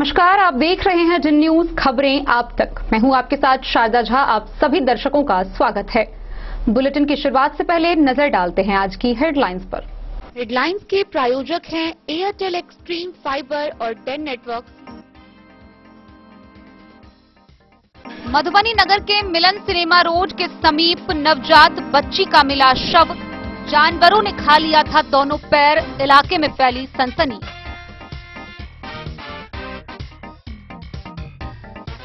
नमस्कार, आप देख रहे हैं जिन न्यूज खबरें आप तक। मैं हूं आपके साथ शारदा झा। आप सभी दर्शकों का स्वागत है। बुलेटिन की शुरुआत से पहले नजर डालते हैं आज की हेडलाइंस पर। हेडलाइंस के प्रायोजक हैं एयरटेल एक्सट्रीम फाइबर और डेन नेटवर्क। मधुबनी नगर के मिलन सिनेमा रोड के समीप नवजात बच्ची का मिला शव। जानवरों ने खा लिया था दोनों पैर। इलाके में फैली सनसनी।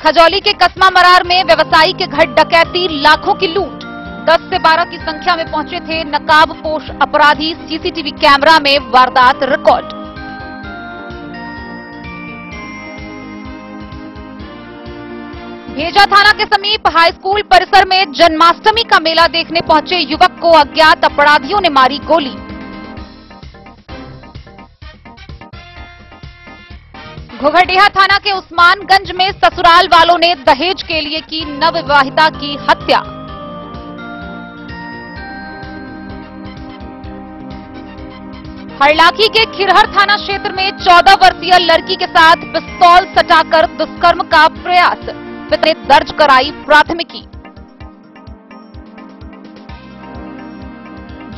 खजौली के कस्मा मरार में व्यवसायी के घर डकैती, लाखों की लूट। 10 से 12 की संख्या में पहुंचे थे नकाबपोश अपराधी। सीसीटीवी कैमरा में वारदात रिकॉर्ड। भेजा थाना के समीप हाई स्कूल परिसर में जन्माष्टमी का मेला देखने पहुंचे युवक को अज्ञात अपराधियों ने मारी गोली। घोघरडीहा थाना के उस्मानगंज में ससुराल वालों ने दहेज के लिए की नवविवाहिता की हत्या। हरलाखी के खिरहर थाना क्षेत्र में 14 वर्षीय लड़की के साथ पिस्तौल सटाकर दुष्कर्म का प्रयास। पिता ने दर्ज कराई प्राथमिकी।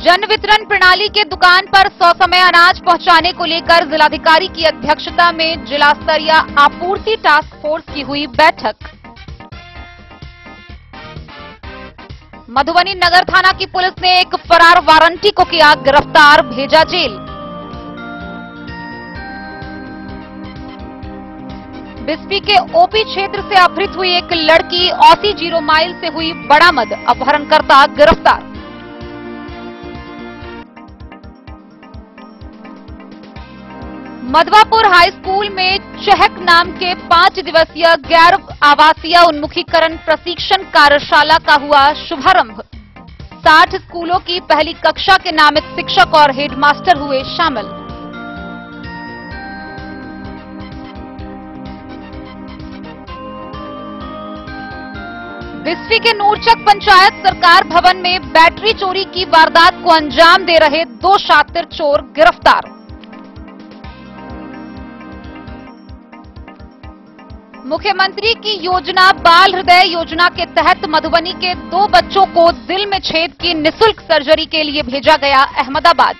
जन वितरण प्रणाली के दुकान पर ससमय अनाज पहुंचाने को लेकर जिलाधिकारी की अध्यक्षता में जिला स्तरीय आपूर्ति टास्क फोर्स की हुई बैठक। मधुबनी नगर थाना की पुलिस ने एक फरार वारंटी को किया गिरफ्तार, भेजा जेल। बिस्फी के ओपी क्षेत्र से अपहृत हुई एक लड़की, औसी 0 माइल से हुई बरामद, अपहरणकर्ता गिरफ्तार। मधवापुर हाई स्कूल में चहक नाम के 5 दिवसीय गैर आवासीय उन्मुखीकरण प्रशिक्षण कार्यशाला का हुआ शुभारंभ। 60 स्कूलों की पहली कक्षा के नामित शिक्षक और हेडमास्टर हुए शामिल। बिस्फी के नूरचक पंचायत सरकार भवन में बैटरी चोरी की वारदात को अंजाम दे रहे 2 शातिर चोर गिरफ्तार। मुख्यमंत्री की योजना बाल हृदय योजना के तहत मधुबनी के 2 बच्चों को दिल में छेद की निःशुल्क सर्जरी के लिए भेजा गया अहमदाबाद।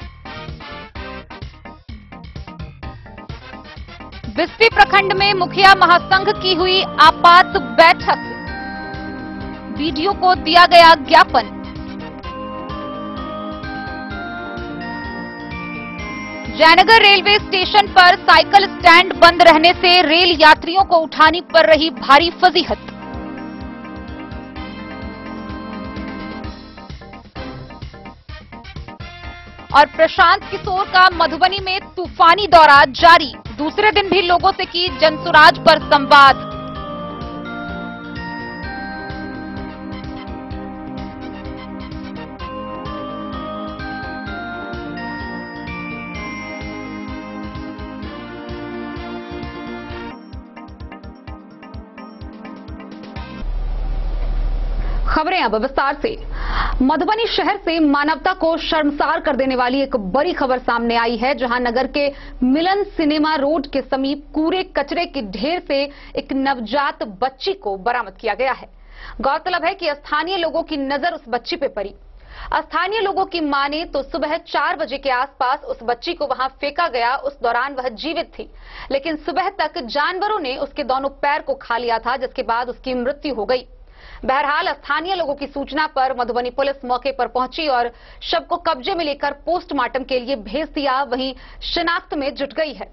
बिस्फी प्रखंड में मुखिया महासंघ की हुई आपात बैठक। वीडियो को दिया गया ज्ञापन। जयनगर रेलवे स्टेशन पर साइकिल स्टैंड बंद रहने से रेल यात्रियों को उठानी पड़ रही भारी फजीहत। और प्रशांत किशोर का मधुबनी में तूफानी दौरा जारी। दूसरे दिन भी लोगों से की जनसुराज पर संवाद। खबरें अब विस्तार से। मधुबनी शहर से मानवता को शर्मसार कर देने वाली एक बड़ी खबर सामने आई है, जहां नगर के मिलन सिनेमा रोड के समीप कूड़े कचरे के ढेर से एक नवजात बच्ची को बरामद किया गया है। गौरतलब है कि स्थानीय लोगों की नजर उस बच्ची पे पड़ी। स्थानीय लोगों की माने तो सुबह 4 बजे के आसपास उस बच्ची को वहां फेंका गया। उस दौरान वह जीवित थी, लेकिन सुबह तक जानवरों ने उसके दोनों पैर को खा लिया था, जिसके बाद उसकी मृत्यु हो गई। बहरहाल स्थानीय लोगों की सूचना पर मधुबनी पुलिस मौके पर पहुंची और शव को कब्जे में लेकर पोस्टमार्टम के लिए भेज दिया। वहीं शिनाख्त में जुट गई है।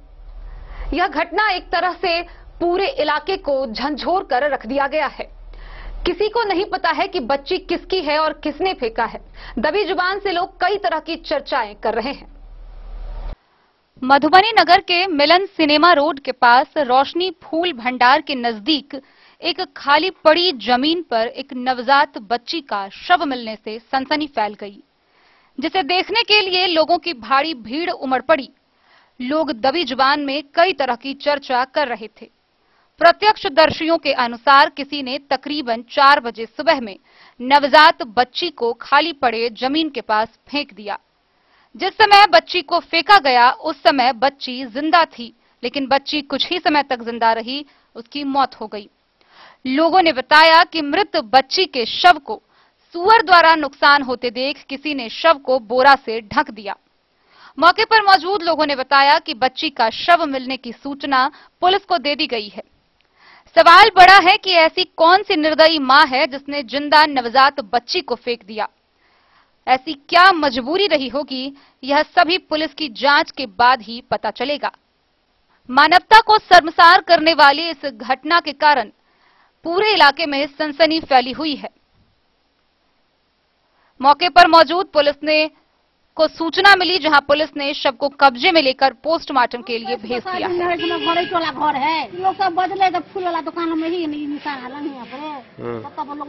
यह घटना एक तरह से पूरे इलाके को झंझोर कर रख दिया गया है। किसी को नहीं पता है कि बच्ची किसकी है और किसने फेंका है। दबी जुबान से लोग कई तरह की चर्चाएं कर रहे हैं। मधुबनी नगर के मिलन सिनेमा रोड के पास रोशनी फूल भंडार के नजदीक एक खाली पड़ी जमीन पर एक नवजात बच्ची का शव मिलने से सनसनी फैल गई, जिसे देखने के लिए लोगों की भारी भीड़ उमड़ पड़ी। लोग दबी जुबान में कई तरह की चर्चा कर रहे थे। प्रत्यक्षदर्शियों के अनुसार किसी ने तकरीबन 4 बजे सुबह में नवजात बच्ची को खाली पड़े जमीन के पास फेंक दिया। जिस समय बच्ची को फेंका गया उस समय बच्ची जिंदा थी, लेकिन बच्ची कुछ ही समय तक जिंदा रही, उसकी मौत हो गई। लोगों ने बताया कि मृत बच्ची के शव को सूअर द्वारा नुकसान होते देख किसी ने शव को बोरा से ढक दिया। मौके पर मौजूद लोगों ने बताया कि बच्ची का शव मिलने की सूचना पुलिस को दे दी गई है। सवाल बड़ा है कि ऐसी कौन सी निर्दयी मां है जिसने जिंदा नवजात बच्ची को फेंक दिया। ऐसी क्या मजबूरी रही होगी, यह सभी पुलिस की जांच के बाद ही पता चलेगा। मानवता को शर्मसार करने वाली इस घटना के कारण पूरे इलाके में सनसनी फैली हुई है। मौके पर मौजूद पुलिस को सूचना मिली, जहां पुलिस ने शव को कब्जे में लेकर पोस्टमार्टम के लिए भेज दिया है। घर है, लोग सब बदले तो फूल वाला दुकान में ही निशान है यहाँ पे, तब लोग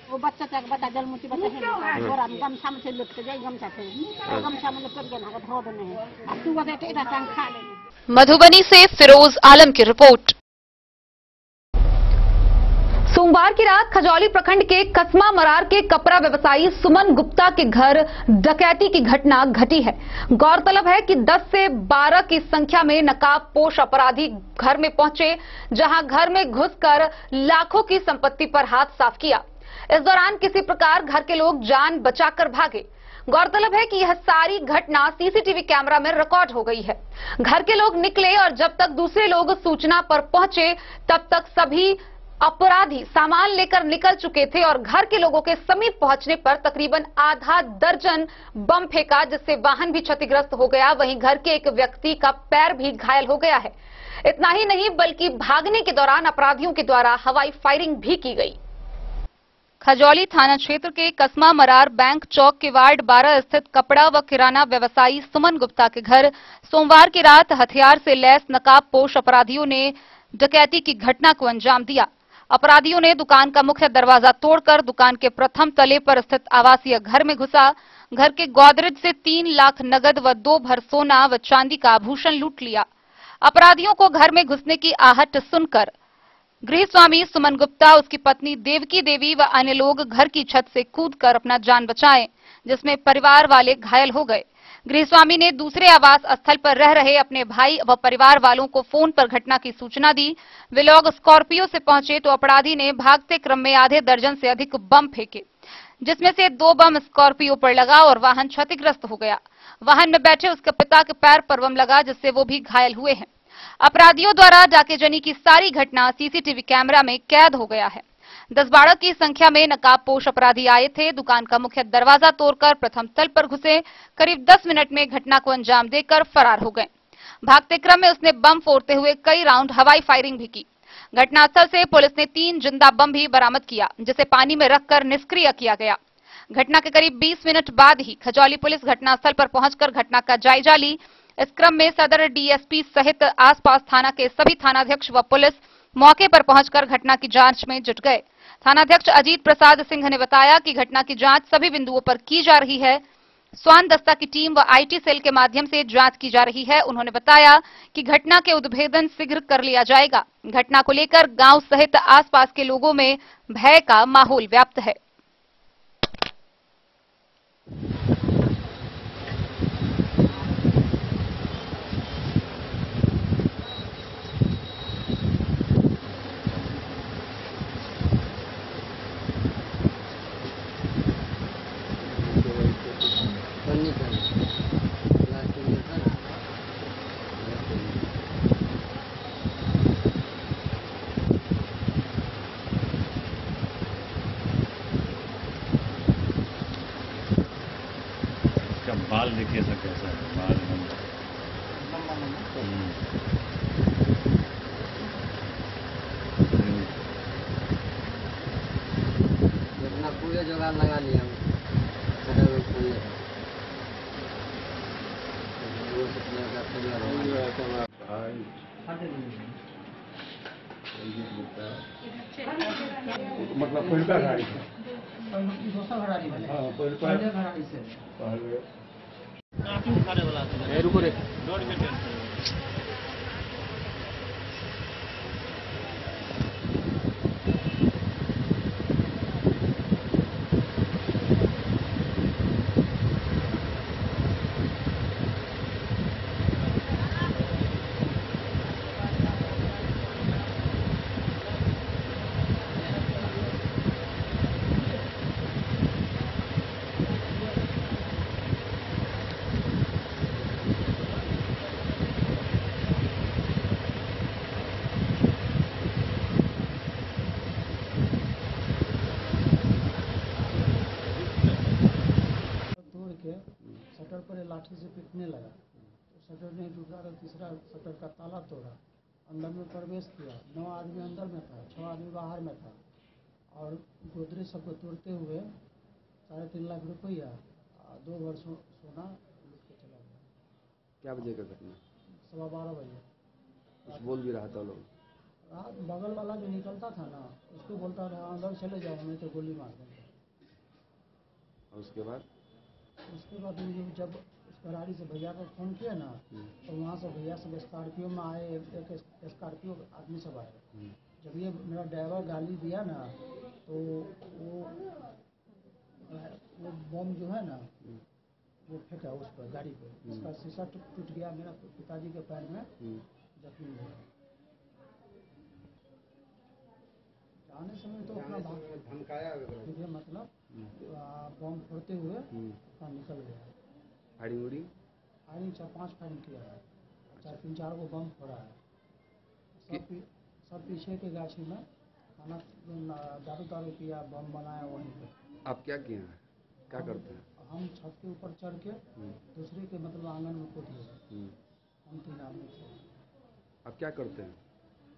वो बच्चा जलमुटी बच्चा है, गमछा में से लुट जाए, गमछा में लुट के धो देने हैं। अब तू खा लेने। मधुबनी से फिरोज आलम की रिपोर्ट। सोमवार की रात खजौली प्रखंड के कसमा मरार के कपड़ा व्यवसायी सुमन गुप्ता के घर डकैती की घटना घटी है। गौरतलब है कि 10 से 12 की संख्या में नकाबपोश अपराधी घर में पहुंचे, जहां घर में घुसकर लाखों की संपत्ति पर हाथ साफ किया। इस दौरान किसी प्रकार घर के लोग जान बचाकर भागे। गौरतलब है कि यह सारी घटना सीसीटीवी कैमरा में रिकॉर्ड हो गई है। घर के लोग निकले और जब तक दूसरे लोग सूचना पर पहुंचे तब तक सभी अपराधी सामान लेकर निकल चुके थे और घर के लोगों के समीप पहुंचने पर तकरीबन आधा दर्जन बम फेंका, जिससे वाहन भी क्षतिग्रस्त हो गया। वहीं घर के एक व्यक्ति का पैर भी घायल हो गया है। इतना ही नहीं बल्कि भागने के दौरान अपराधियों के द्वारा हवाई फायरिंग भी की गई। खजौली थाना क्षेत्र के कसमा मरार बैंक चौक के वार्ड 12 स्थित कपड़ा व किराना व्यवसायी सुमन गुप्ता के घर सोमवार की रात हथियार से लैस नकाबपोश अपराधियों ने डकैती की घटना को अंजाम दिया। अपराधियों ने दुकान का मुख्य दरवाजा तोड़कर दुकान के प्रथम तले पर स्थित आवासीय घर में घुसा। घर के गोदरेज से 3 लाख नगद व 2 भर सोना व चांदी का आभूषण लूट लिया। अपराधियों को घर में घुसने की आहट सुनकर गृहस्वामी सुमन गुप्ता, उसकी पत्नी देवकी देवी व अन्य लोग घर की छत से कूदकर अपना जान बचाए, जिसमें परिवार वाले घायल हो गए। गृहस्वामी ने दूसरे आवास स्थल पर रह रहे अपने भाई व परिवार वालों को फोन पर घटना की सूचना दी। वे लोग स्कॉर्पियो से पहुंचे तो अपराधी ने भागते क्रम में आधे दर्जन से अधिक बम फेंके, जिसमें से 2 बम स्कॉर्पियो पर लगा और वाहन क्षतिग्रस्त हो गया। वाहन में बैठे उसके पिता के पैर पर बम लगा, जिससे वो भी घायल हुए हैं। अपराधियों द्वारा डाकेजनी की सारी घटना सीसीटीवी कैमरा में कैद हो गया है। 10-12 की संख्या में नकाबपोश अपराधी आए थे। दुकान का मुख्य दरवाजा तोड़कर प्रथम तल पर घुसे। करीब 10 मिनट में घटना को अंजाम देकर फरार हो गए। भागते क्रम में उसने बम फोड़ते हुए कई राउंड हवाई फायरिंग भी की। घटनास्थल से पुलिस ने 3 जिंदा बम भी बरामद किया, जिसे पानी में रखकर निष्क्रिय किया गया। घटना के करीब 20 मिनट बाद ही खजौली पुलिस घटनास्थल पर पहुंचकर घटना का जायजा ली। इस क्रम में सदर डीएसपी सहित आसपास थाना के सभी थानाध्यक्ष व पुलिस मौके पर पहुंचकर घटना की जांच में जुट गए। थानाध्यक्ष अजीत प्रसाद सिंह ने बताया कि घटना की जांच सभी बिंदुओं पर की जा रही है। स्वान दस्ता की टीम व आईटी सेल के माध्यम से जांच की जा रही है। उन्होंने बताया कि घटना के उद्भेदन शीघ्र कर लिया जाएगा। घटना को लेकर गांव सहित आसपास के लोगों में भय का माहौल व्याप्त है। बाल देखिए सर कैसा है, बाल अपना पूरे जुगाड़ लगा लिया मतलब पहिलका गाड़ी रुको रे लाठी से पीटने लगा। तो शटर नहीं टूटा तो तीसरा शटर का ताला तोड़ा, अंदर में प्रवेश किया। 9 आदमी अंदर में था, 6 आदमी बाहर में था और गोदरेज सबको तोड़ते हुए 3.5 लाख रुपया 2 भर सोना लूट के चला गया। क्या बजे का घटना? 12:15 बजे। कुछ बोल भी रहा था लोग? रात बगल वाला जो निकलता था ना उसको बोलता था अंदर चले जाओ नहीं तो गोली मार देंगे। और उसके बाद जब उस गाड़ी से भैया को फ़ोन किया ना तो वहाँ से भैया सब स्कॉर्पियो में आए, एक स्कॉर्पियो आदमी सब आए। जब ये मेरा ड्राइवर गाली दिया ना तो वो बम जो है ना वो फेंका उस पर गाड़ी पे, उसका शीशा टूट गया। मेरा पिताजी के पैर में जख्मी हुआ। जाने समय तो अपना धमकाया मतलब बम फोड़ते हुए निकल गया। फायरिंग 4-5 फायरिंग किया है, 3-4 को बम फोड़ा है। सब पीछे के गाछी में खाना दारू किया, बम बनाया वहीं पे। आप क्या किए हैं, क्या करते हैं? हम छत के ऊपर चढ़ के दूसरे के मतलब आंगन में कूद गए। हम 3 आदमी थे। आप क्या करते हैं?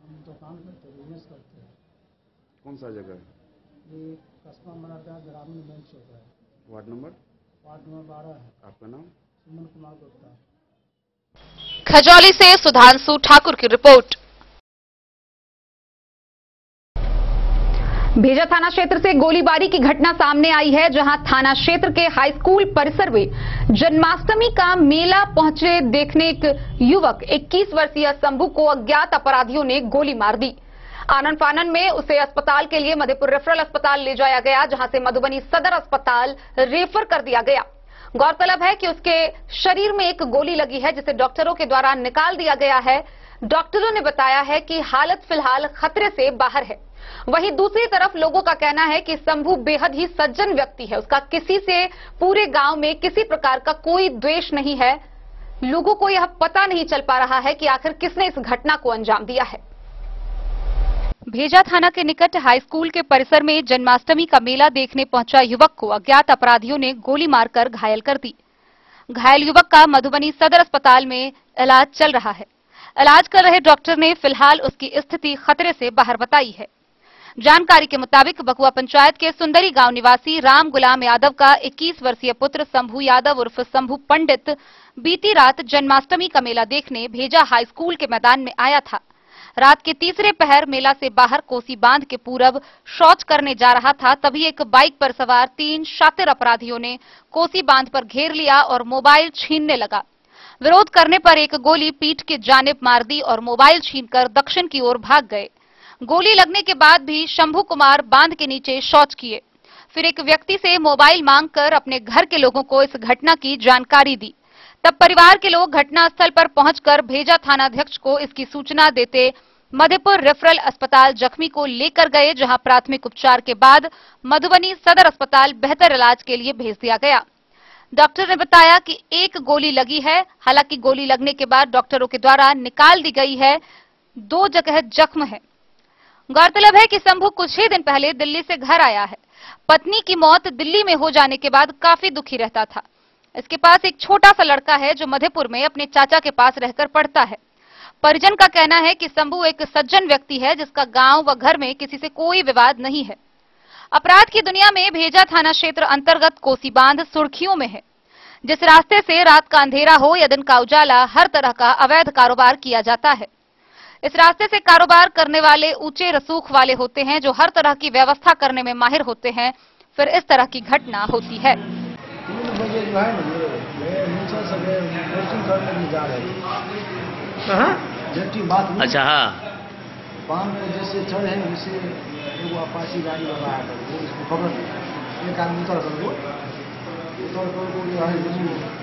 हम दुकान करते, बिजनेस करते हैं। कौन सा जगह है? ये कस्बा मराठा ग्रामीण बैंक चौक है। वार्ड नंबर 12 है। आपका नाम? सुमन कुमार गुप्ता। खजौली से सुधांशु ठाकुर की रिपोर्ट। भेजा थाना क्षेत्र से गोलीबारी की घटना सामने आई है, जहां थाना क्षेत्र के हाई स्कूल परिसर में जन्माष्टमी का मेला पहुंचे देखने एक युवक 21 वर्षीय शंभू को अज्ञात अपराधियों ने गोली मार दी। आनन फानन में उसे अस्पताल के लिए मधेपुर रेफरल अस्पताल ले जाया गया, जहां से मधुबनी सदर अस्पताल रेफर कर दिया गया। गौरतलब है कि उसके शरीर में एक गोली लगी है, जिसे डॉक्टरों के द्वारा निकाल दिया गया है। डॉक्टरों ने बताया है कि हालत फिलहाल खतरे से बाहर है। वहीं दूसरी तरफ लोगों का कहना है कि शंभू बेहद ही सज्जन व्यक्ति है, उसका किसी से पूरे गांव में किसी प्रकार का कोई द्वेष नहीं है। लोगों को यह पता नहीं चल पा रहा है कि आखिर किसने इस घटना को अंजाम दिया है। भेजा थाना के निकट हाई स्कूल के परिसर में जन्माष्टमी का मेला देखने पहुंचा युवक को अज्ञात अपराधियों ने गोली मारकर घायल कर दी। घायल युवक का मधुबनी सदर अस्पताल में इलाज चल रहा है। इलाज कर रहे डॉक्टर ने फिलहाल उसकी स्थिति खतरे से बाहर बताई है। जानकारी के मुताबिक बकुआ पंचायत के सुंदरी गांव निवासी राम गुलाम यादव का 21 वर्षीय पुत्र शंभू यादव उर्फ शंभू पंडित बीती रात जन्माष्टमी का मेला देखने भेजा हाई स्कूल के मैदान में आया था। रात के तीसरे पहर मेला से बाहर कोसी बांध के पूरब शौच करने जा रहा था, तभी एक बाइक पर सवार 3 शातिर अपराधियों ने कोसी बांध पर घेर लिया और मोबाइल छीनने लगा। विरोध करने पर एक गोली पीठ के जानिब मार दी और मोबाइल छीनकर दक्षिण की ओर भाग गए। गोली लगने के बाद भी शंभू कुमार बांध के नीचे शौच किए। फिर एक व्यक्ति से मोबाइल मांगकर अपने घर के लोगों को इस घटना की जानकारी दी। तब परिवार के लोग घटनास्थल पर पहुंचकर भेजा थानाध्यक्ष को इसकी सूचना देते मधेपुर रेफरल अस्पताल जख्मी को लेकर गए, जहां प्राथमिक उपचार के बाद मधुबनी सदर अस्पताल बेहतर इलाज के लिए भेज दिया गया। डॉक्टर ने बताया कि एक गोली लगी है, हालांकि गोली लगने के बाद डॉक्टरों के द्वारा निकाल दी गई है। 2 जगह जख्म है। गौरतलब है कि शंभू कुछ ही दिन पहले दिल्ली से घर आया है। पत्नी की मौत दिल्ली में हो जाने के बाद काफी दुखी रहता था। इसके पास एक छोटा सा लड़का है जो मधेपुर में अपने चाचा के पास रहकर पढ़ता है। परिजन का कहना है कि शंभू एक सज्जन व्यक्ति है, जिसका गांव व घर में किसी से कोई विवाद नहीं है। अपराध की दुनिया में भेजा थाना क्षेत्र अंतर्गत कोसी बांध सुर्खियों में है। जिस रास्ते से रात का अंधेरा हो या दिन का उजाला, हर तरह का अवैध कारोबार किया जाता है। इस रास्ते से कारोबार करने वाले ऊंचे रसूख वाले होते हैं, जो हर तरह की व्यवस्था करने में माहिर होते हैं। फिर इस तरह की घटना होती है। 3 बजे जो है नीचे से बोटिंग करने जा रहे थे। अच्छा, हाँ। बांध में जैसे चढ़े वैसे एगो अपाची गाड़ी वाला आया था, उसको खबर नहीं। एक आदमी उतर कर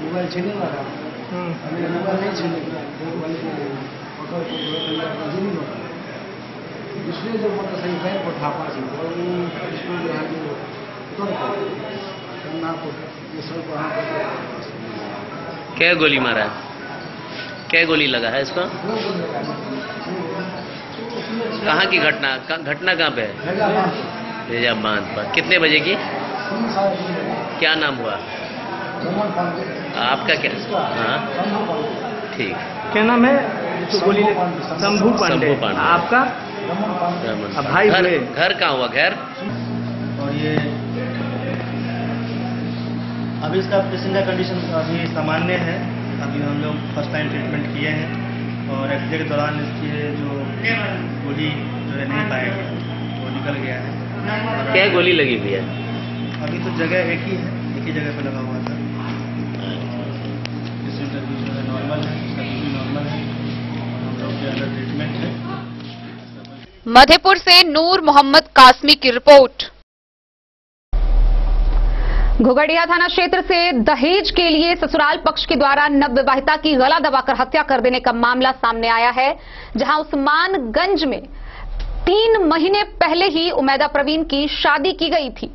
मोबाइल छीनने लगा। मोबाइल नहीं छीने इसलिए जो मोटरसाइकिल पर था पास उसको जो है क्या गोली मारा है? क्या गोली लगा है इसको? कहाँ की घटना? घटना कहाँ पे है? भेजा बांध पर। कितने बजे की? क्या नाम हुआ? आपका क्या? हाँ, ठीक। क्या नाम है? गोली शंभू पांडे। आपका भाई? घर कहाँ हुआ? घर? और ये अभी इसका पेशेंट का कंडीशन अभी सामान्य है। अभी हम लोग फर्स्ट टाइम ट्रीटमेंट किए हैं और एक्सरे के दौरान इसकी जो गोली जो है नहीं पाए गए, वो निकल गया है। क्या गोली लगी हुई है? अभी तो जगह एक ही है, एक ही जगह पे लगा हुआ था। पेशेंट अभी जो है नॉर्मल है, इसका बीपी नॉर्मल है और हम लोग के अंडर ट्रीटमेंट है। मधेपुर से नूर मोहम्मद कासमी की रिपोर्ट। घोघड़िया थाना क्षेत्र से दहेज के लिए ससुराल पक्ष के द्वारा नवविवाहिता की गला दबाकर हत्या कर देने का मामला सामने आया है, जहां उस्मानगंज में 3 महीने पहले ही उमैदा प्रवीण की शादी की गई थी।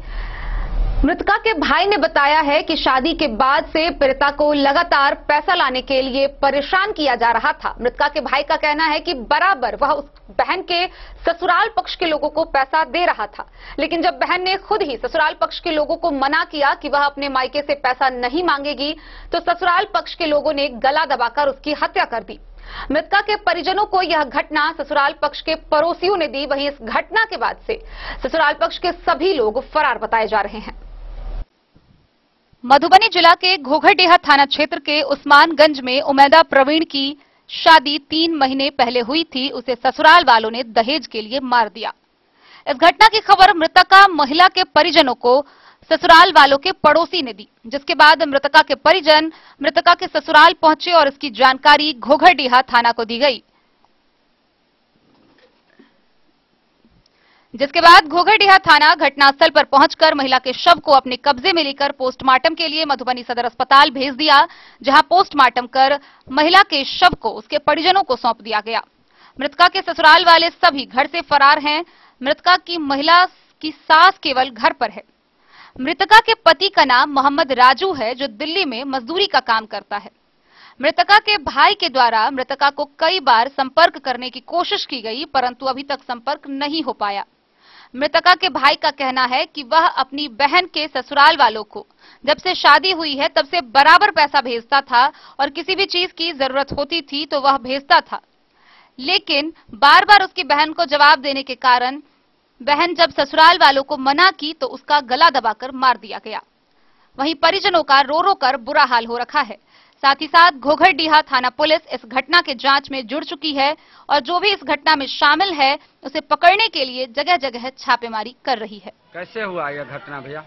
मृतका के भाई ने बताया है कि शादी के बाद से पीड़िता को लगातार पैसा लाने के लिए परेशान किया जा रहा था। मृतका के भाई का कहना है कि बराबर वह उस बहन के ससुराल पक्ष के लोगों को पैसा दे रहा था, लेकिन जब बहन ने खुद ही ससुराल पक्ष के लोगों को मना किया कि वह अपने मायके से पैसा नहीं मांगेगी, तो ससुराल पक्ष के लोगों ने गला दबाकर उसकी हत्या कर दी। मृतका के परिजनों को यह घटना ससुराल पक्ष के पड़ोसियों ने दी। वहीं इस घटना के बाद से ससुराल पक्ष के सभी लोग फरार बताए जा रहे हैं। मधुबनी जिला के घोघरडीहा थाना क्षेत्र के उस्मानगंज में उमैदा प्रवीण की शादी 3 महीने पहले हुई थी। उसे ससुराल वालों ने दहेज के लिए मार दिया। इस घटना की खबर मृतका महिला के परिजनों को ससुराल वालों के पड़ोसी ने दी, जिसके बाद मृतका के परिजन मृतका के ससुराल पहुंचे और इसकी जानकारी घोघरडीहा थाना को दी गई। जिसके बाद घोघरडीहा थाना घटनास्थल पर पहुंचकर महिला के शव को अपने कब्जे में लेकर पोस्टमार्टम के लिए मधुबनी सदर अस्पताल भेज दिया, जहां पोस्टमार्टम कर महिला के शव को उसके परिजनों को सौंप दिया गया। मृतका के ससुराल वाले सभी घर से फरार हैं। मृतका की महिला की सास केवल घर पर है। मृतका के पति का नाम मोहम्मद राजू है, जो दिल्ली में मजदूरी का काम करता है। मृतका के भाई के द्वारा मृतका को कई बार संपर्क करने की कोशिश की गई, परंतु अभी तक संपर्क नहीं हो पाया। मृतका के भाई का कहना है कि वह अपनी बहन के ससुराल वालों को जब से शादी हुई है तब से बराबर पैसा भेजता था और किसी भी चीज की जरूरत होती थी तो वह भेजता था, लेकिन बार बार उसकी बहन को जवाब देने के कारण बहन जब ससुराल वालों को मना की तो उसका गला दबाकर मार दिया गया। वहीं परिजनों का रो रो कर बुरा हाल हो रखा है। साथ ही साथ घोघरडीहा थाना पुलिस इस घटना के जांच में जुड़ चुकी है और जो भी इस घटना में शामिल है उसे पकड़ने के लिए जगह जगह छापेमारी कर रही है। कैसे हुआ यह घटना भैया?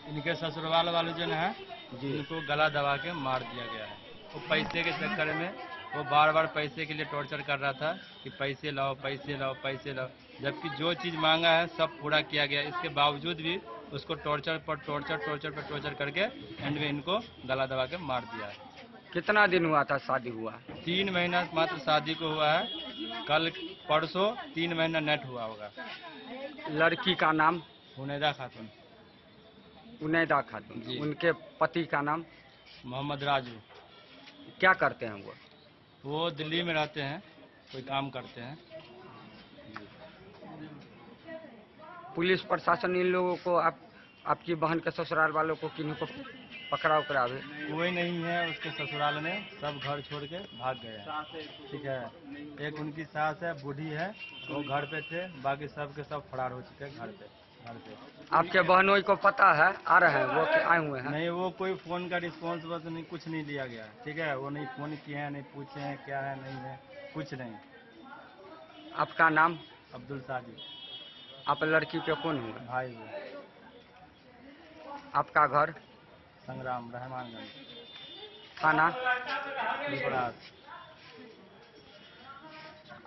इनके ससुराल वाले जो है इनको गला दबा के मार दिया गया है। वो पैसे के चक्कर में वो बार बार पैसे के लिए टॉर्चर कर रहा था कि पैसे लाओ पैसे लाओ पैसे लाओ, जबकि जो चीज मांगा है सब पूरा किया गया। इसके बावजूद भी उसको टॉर्चर करके एंड में इनको गला दबा के मार दिया है। कितना दिन हुआ था शादी हुआ? 3 महीना मात्र शादी को हुआ है। कल परसों 3 महीना नेट हुआ होगा। लड़की का नाम? हुनैदा खातून। हुनैदा खातून। उनके पति का नाम? मोहम्मद राजू। क्या करते हैं वो दिल्ली में रहते हैं, कोई काम करते हैं। पुलिस प्रशासन इन लोगों को आपकी बहन के ससुराल वालों को किन्हीं को पकड़ा उकड़ावे? कोई नहीं है। उसके ससुराल में सब घर छोड़ के भाग गए हैं। ठीक है, एक उनकी सास है, बूढ़ी है, वो घर पे थे, बाकी सब के सब फरार हो चुके घर पे। आपके बहनों को पता है आ रहे हैं वो कि आए हुए हैं? नहीं, वो कोई फोन का रिस्पॉन्स बस नहीं, कुछ नहीं लिया गया। ठीक है, वो नहीं फोन किए हैं, नहीं पूछे हैं क्या है नहीं है, कुछ नहीं। आपका नाम? अब्दुल सादी। आप लड़की पे कौन हुए? भाई हुए। आपका घर? संग्राम, रहमानगंज। थाना? विपरास।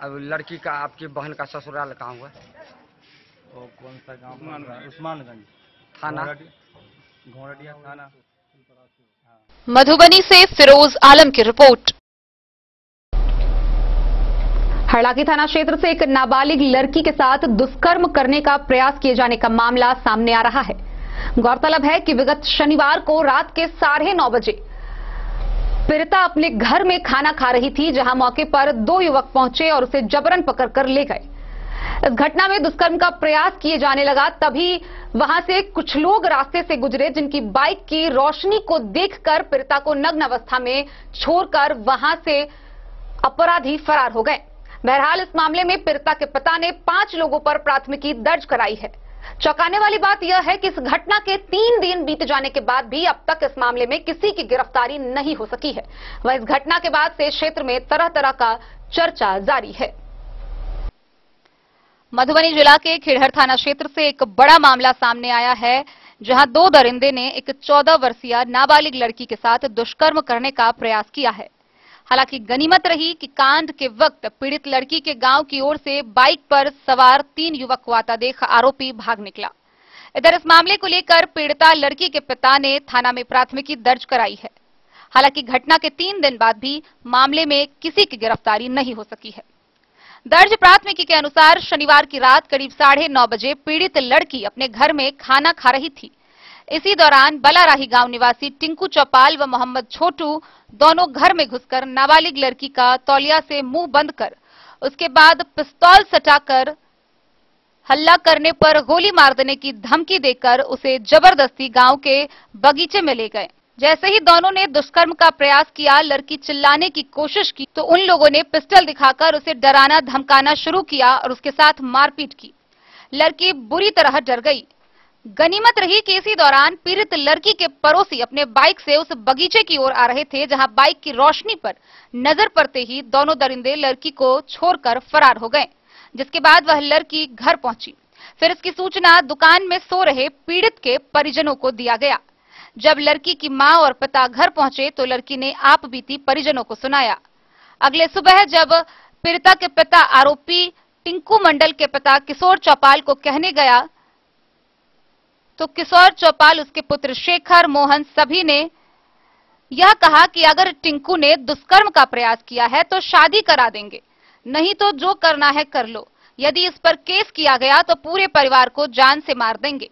अब लड़की का आपकी बहन का ससुराल कहाँ हुआ? वो कौन सा गांव? उस्मानगंज। थाना? घोघरडीहा थाना। मधुबनी से फिरोज आलम की रिपोर्ट। हरलाखी थाना क्षेत्र से एक नाबालिग लड़की के साथ दुष्कर्म करने का प्रयास किए जाने का मामला सामने आ रहा है। गौरतलब है कि विगत शनिवार को रात के 9:30 बजे पीड़िता अपने घर में खाना खा रही थी, जहां मौके पर 2 युवक पहुंचे और उसे जबरन पकड़कर ले गए। इस घटना में दुष्कर्म का प्रयास किए जाने लगा, तभी वहां से कुछ लोग रास्ते से गुजरे, जिनकी बाइक की रोशनी को देखकर पीड़िता को नग्न अवस्था में छोड़कर वहां से अपराधी फरार हो गए। बहरहाल इस मामले में पीड़िता के पिता ने 5 लोगों पर प्राथमिकी दर्ज कराई है। चौंकाने वाली बात यह है कि इस घटना के 3 दिन बीत जाने के बाद भी अब तक इस मामले में किसी की गिरफ्तारी नहीं हो सकी है। वह इस घटना के बाद से क्षेत्र में तरह तरह का चर्चा जारी है। मधुबनी जिला के खिड़हर थाना क्षेत्र से एक बड़ा मामला सामने आया है, जहां 2 दरिंदे ने एक 14 वर्षीय नाबालिग लड़की के साथ दुष्कर्म करने का प्रयास किया है। हालांकि गनीमत रही कि कांड के वक्त पीड़ित लड़की के गांव की ओर से बाइक पर सवार 3 युवक को आता देख आरोपी भाग निकला। इधर इस मामले को लेकर पीड़िता लड़की के पिता ने थाना में प्राथमिकी दर्ज कराई है। हालांकि घटना के 3 दिन बाद भी मामले में किसी की गिरफ्तारी नहीं हो सकी है। दर्ज प्राथमिकी के अनुसार शनिवार की रात करीब 9:30 बजे पीड़ित लड़की अपने घर में खाना खा रही थी। इसी दौरान बलाराही गांव निवासी टिंकू चौपाल व मोहम्मद छोटू दोनों घर में घुसकर नाबालिग लड़की का तौलिया से मुंह बंद कर उसके बाद पिस्तौल सटाकर हल्ला करने पर गोली मार देने की धमकी देकर उसे जबरदस्ती गांव के बगीचे में ले गए। जैसे ही दोनों ने दुष्कर्म का प्रयास किया, लड़की चिल्लाने की कोशिश की तो उन लोगों ने पिस्टल दिखाकर उसे डराना धमकाना शुरू किया और उसके साथ मारपीट की। लड़की बुरी तरह डर गई। गनीमत रही कि इसी दौरान पीड़ित लड़की के पड़ोसी अपने बाइक से उस बगीचे की ओर आ रहे थे, जहां बाइक की रोशनी पर नजर पड़ते ही दोनों दरिंदे लड़की को छोड़कर फरार हो गए, जिसके बाद वह लड़की घर पहुंची। फिर इसकी सूचना दुकान में सो रहे पीड़ित के परिजनों को दिया गया। जब लड़की की मां और पिता घर पहुंचे तो लड़की ने आप बीती परिजनों को सुनाया। अगले सुबह जब पीड़िता के पिता आरोपी टिंकू मंडल के पिता किशोर चौपाल को कहने गया तो किशोर चौपाल, उसके पुत्र शेखर, मोहन सभी ने यह कहा कि अगर टिंकू ने दुष्कर्म का प्रयास किया है तो शादी करा देंगे, नहीं तो जो करना है कर लो। यदि इस पर केस किया गया तो पूरे परिवार को जान से मार देंगे।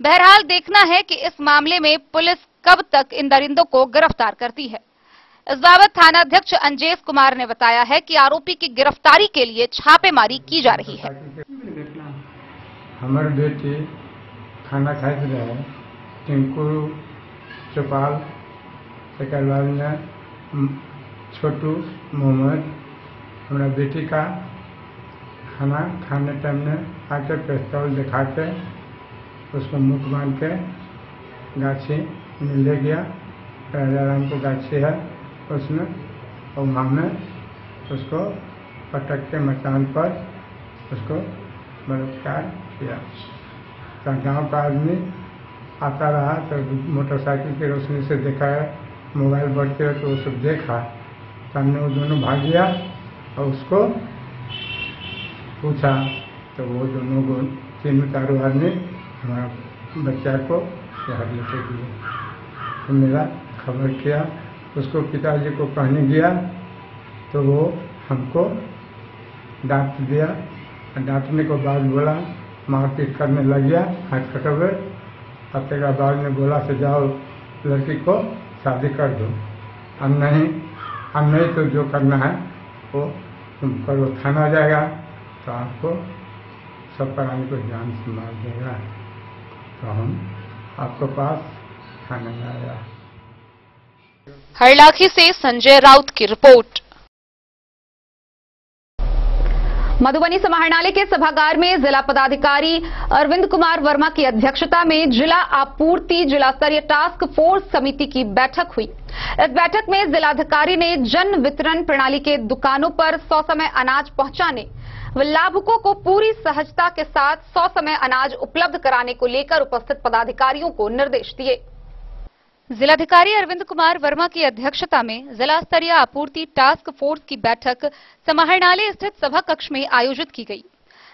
बहरहाल देखना है कि इस मामले में पुलिस कब तक इन दरिंदों को गिरफ्तार करती है। इस बाबत थानाध्यक्ष अंजेश कुमार ने बताया है कि आरोपी की गिरफ्तारी के लिए छापेमारी की जा रही है। हमारे बेटी खाना खाए रहे टिंकू चौपाल, छोटू मोहम्मद हमारा बेटी का खाना खाने टाइम में आके पिस्तौल दिखा के उसको मुख बांध के गाछी में ले गया। राजाराम को गाछी है उसमें, और वहाँ में उसको पटक के मकान पर उसको बलात्कार किया। तो गाँव का आदमी आता रहा तो मोटरसाइकिल की रोशनी से देखा है, मोबाइल बढ़ते हुए तो वो सब देखा। सामने वो दोनों भाग गया और उसको पूछा तो वो दोनों को 3-4 आदमी हमारा बच्चा को शहर लेके दिए। तो मेरा खबर किया, उसको पिताजी को कहने गया तो वो हमको डांट दिया। डांटने के बाद बोला, मारपीट करने लग गया, हाथ कटोगे। हफ्ते का बाद में बोला से जाओ लड़की को शादी कर दो, अब नहीं तो जो करना है वो तुम करो, थाना जाएगा तो आपको सब प्राणी को जान से मार देगा। तो हम आपके पास थाने में आया। हरलाखी से संजय राउत की रिपोर्ट। मधुबनी समाहरणालय के सभागार में जिला पदाधिकारी अरविंद कुमार वर्मा की अध्यक्षता में जिला आपूर्ति जिला स्तरीय टास्क फोर्स समिति की बैठक हुई। इस बैठक में जिलाधिकारी ने जन वितरण प्रणाली के दुकानों पर ससमय अनाज पहुंचाने व लाभुकों को पूरी सहजता के साथ ससमय अनाज उपलब्ध कराने को लेकर उपस्थित पदाधिकारियों को निर्देश दिए। जिलाधिकारी अरविंद कुमार वर्मा की अध्यक्षता में जिला स्तरीय आपूर्ति टास्क फोर्स की बैठक समाहरणालय स्थित सभा कक्ष में आयोजित की गई।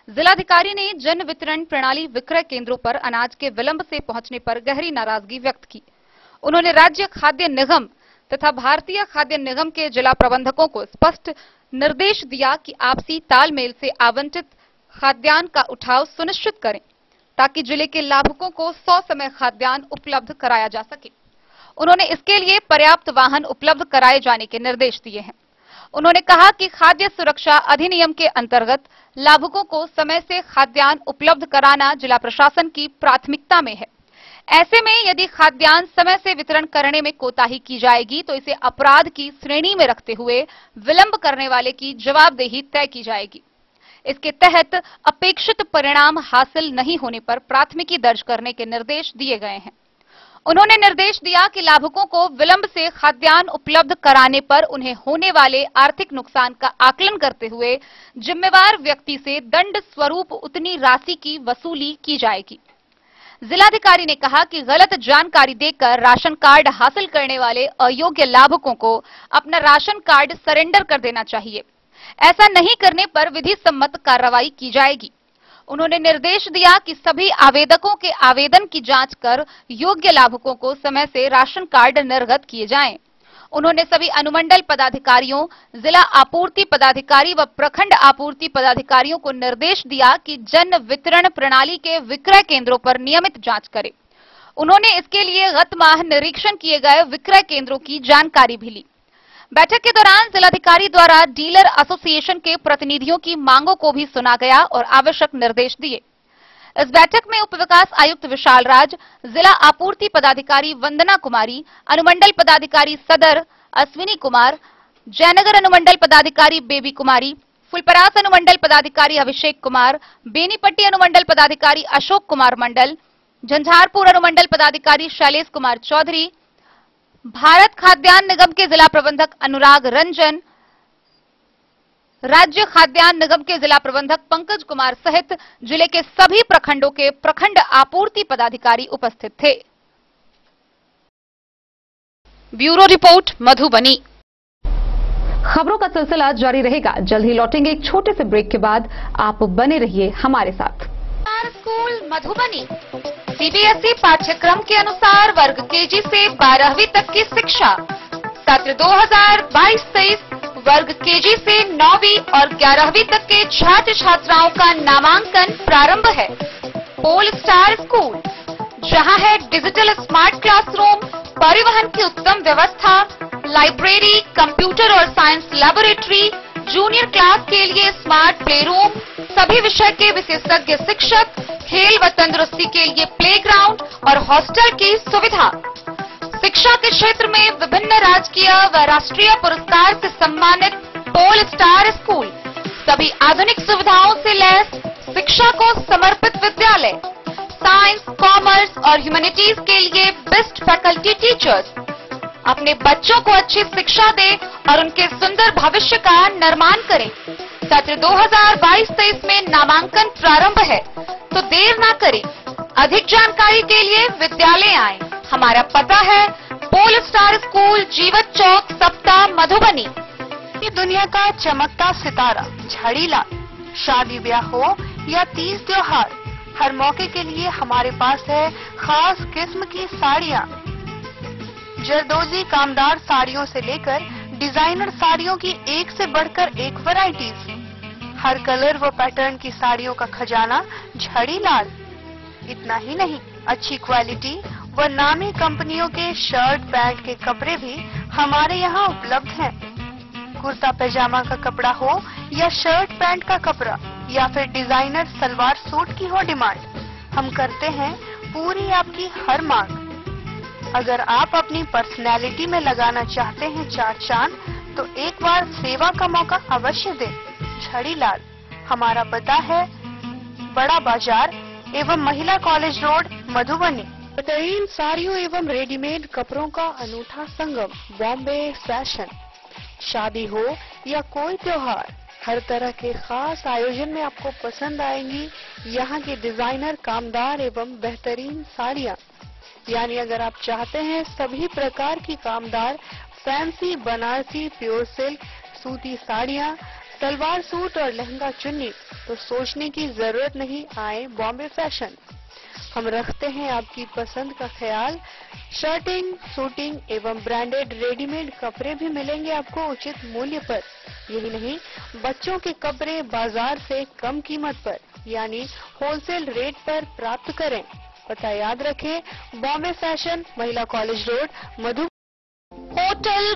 जिलाधिकारी ने जन वितरण प्रणाली विक्रय केंद्रों पर अनाज के विलंब से पहुंचने पर गहरी नाराजगी व्यक्त की। उन्होंने राज्य खाद्य निगम तथा भारतीय खाद्य निगम के जिला प्रबंधकों को स्पष्ट निर्देश दिया कि आपसी तालमेल से आवंटित खाद्यान्न का उठाव सुनिश्चित करें, ताकि जिले के लाभुकों को ससमय खाद्यान्न उपलब्ध कराया जा सके। उन्होंने इसके लिए पर्याप्त वाहन उपलब्ध कराए जाने के निर्देश दिए हैं। उन्होंने कहा कि खाद्य सुरक्षा अधिनियम के अंतर्गत लाभुकों को समय से खाद्यान्न उपलब्ध कराना जिला प्रशासन की प्राथमिकता में है। ऐसे में यदि खाद्यान्न समय से वितरण करने में कोताही की जाएगी तो इसे अपराध की श्रेणी में रखते हुए विलंब करने वाले की जवाबदेही तय की जाएगी। इसके तहत अपेक्षित परिणाम हासिल नहीं होने पर प्राथमिकी दर्ज करने के निर्देश दिए गए हैं। उन्होंने निर्देश दिया कि लाभुकों को विलंब से खाद्यान्न उपलब्ध कराने पर उन्हें होने वाले आर्थिक नुकसान का आकलन करते हुए जिम्मेवार व्यक्ति से दंड स्वरूप उतनी राशि की वसूली की जाएगी। जिलाधिकारी ने कहा कि गलत जानकारी देकर राशन कार्ड हासिल करने वाले अयोग्य लाभुकों को अपना राशन कार्ड सरेंडर कर देना चाहिए। ऐसा नहीं करने पर विधि सम्मत कार्रवाई की जाएगी। उन्होंने निर्देश दिया कि सभी आवेदकों के आवेदन की जांच कर योग्य लाभुकों को समय से राशन कार्ड निर्गत किए जाएं। उन्होंने सभी अनुमंडल पदाधिकारियों, जिला आपूर्ति पदाधिकारी व प्रखंड आपूर्ति पदाधिकारियों को निर्देश दिया कि जन वितरण प्रणाली के विक्रय केंद्रों पर नियमित जांच करें। उन्होंने इसके लिए गत माह निरीक्षण किए गए विक्रय केंद्रों की जानकारी भी ली। बैठक के दौरान जिलाधिकारी द्वारा डीलर एसोसिएशन के प्रतिनिधियों की मांगों को भी सुना गया और आवश्यक निर्देश दिए। इस बैठक में उप विकास आयुक्त विशाल राज, जिला आपूर्ति पदाधिकारी वंदना कुमारी, अनुमंडल पदाधिकारी सदर अश्विनी कुमार, जयनगर अनुमंडल पदाधिकारी बेबी कुमारी, फुलपरास अनुमंडल पदाधिकारी अभिषेक कुमार, बेनीपट्टी अनुमंडल पदाधिकारी अशोक कुमार मंडल, झंझारपुर अनुमंडल पदाधिकारी शैलेश कुमार चौधरी, भारत खाद्यान्न निगम के जिला प्रबंधक अनुराग रंजन, राज्य खाद्यान्न निगम के जिला प्रबंधक पंकज कुमार सहित जिले के सभी प्रखंडों के प्रखंड आपूर्ति पदाधिकारी उपस्थित थे। Bureau report Madhubani. खबरों का सिलसिला जारी रहेगा। जल्द ही लौटेंगे एक छोटे से ब्रेक के बाद। आप बने रहिए हमारे साथ। स्कूल मधुबनी सीबीएसई पाठ्यक्रम के अनुसार वर्ग केजी से 12वीं तक की शिक्षा। सत्र 2022-23 वर्ग केजी से 9वीं और 11वीं तक के छात्र छात्राओं का नामांकन प्रारंभ है। पोल स्टार स्कूल, जहां है डिजिटल स्मार्ट क्लासरूम, परिवहन की उत्तम व्यवस्था, लाइब्रेरी, कंप्यूटर और साइंस लैबोरेटरी, जूनियर क्लास के लिए स्मार्ट प्ले रूम, सभी विषय के विशेषज्ञ शिक्षक, खेल व तंदुरुस्ती के लिए प्लेग्राउंड और हॉस्टल की सुविधा। शिक्षा के क्षेत्र में विभिन्न राजकीय व राष्ट्रीय पुरस्कार से सम्मानित पोल स्टार स्कूल, सभी आधुनिक सुविधाओं से लैस, शिक्षा को समर्पित विद्यालय, साइंस, कॉमर्स और ह्यूमैनिटीज के लिए बेस्ट फैकल्टी टीचर्स। अपने बच्चों को अच्छी शिक्षा दें और उनके सुंदर भविष्य का निर्माण करें। सत्र 2022-23 में नामांकन प्रारंभ है, तो देर ना करें। अधिक जानकारी के लिए विद्यालय आएं। हमारा पता है पोल स्टार स्कूल, जीवत चौक, सप्ताह, मधुबनी। दुनिया का चमकता सितारा झड़ीलाल। शादी ब्याह हो या तीज त्योहार, हर मौके के लिए हमारे पास है खास किस्म की साड़ियाँ। जरदोजी कामदार साड़ियों से लेकर डिजाइनर साड़ियों की एक से बढ़कर एक वैरायटीज। हर कलर व पैटर्न की साड़ियों का खजाना झड़ीलाल। इतना ही नहीं, अच्छी क्वालिटी व नामी कंपनियों के शर्ट पैंट के कपड़े भी हमारे यहाँ उपलब्ध हैं। कुर्ता पैजामा का कपड़ा हो या शर्ट पैंट का कपड़ा या फिर डिजाइनर सलवार सूट की हो डिमांड, हम करते हैं पूरी आपकी हर मांग। अगर आप अपनी पर्सनैलिटी में लगाना चाहते हैं चार चांद, तो एक बार सेवा का मौका अवश्य दें। झड़ीलाल, हमारा पता है बड़ा बाजार एवं महिला कॉलेज रोड, मधुबनी। बेहतरीन साड़ियों एवं रेडीमेड कपड़ों का अनूठा संगम, बॉम्बे फैशन। शादी हो या कोई त्योहार, हर तरह के खास आयोजन में आपको पसंद आएंगी यहाँ की डिजाइनर, कामदार एवं बेहतरीन साड़ियाँ। यानी अगर आप चाहते हैं सभी प्रकार की कामदार, फैंसी, बनारसी, प्योर सिल्क, सूती साड़ियाँ, सलवार सूट और लहंगा चुन्नी, तो सोचने की जरूरत नहीं, आए बॉम्बे फैशन। हम रखते हैं आपकी पसंद का ख्याल। शर्टिंग, सूटिंग एवं ब्रांडेड रेडीमेड कपड़े भी मिलेंगे आपको उचित मूल्य पर। यही नहीं, बच्चों के कपड़े बाजार से कम कीमत पर यानी होलसेल रेट पर प्राप्त करें। पता याद रखें, बॉम्बे फैशन, महिला कॉलेज रोड, मधुबनी। होटल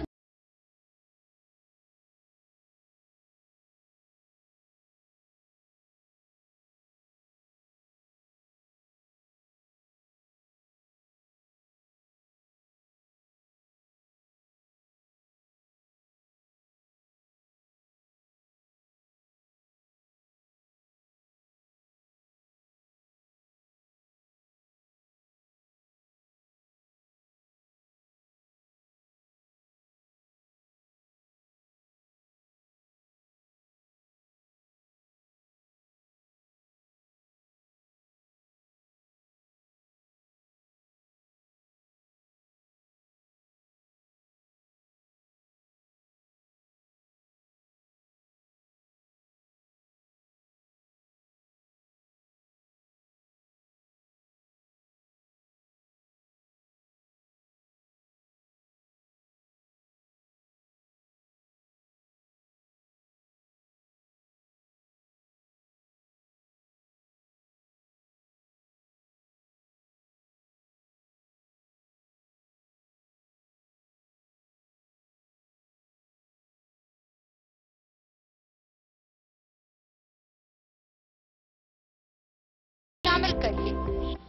शामिल करिए।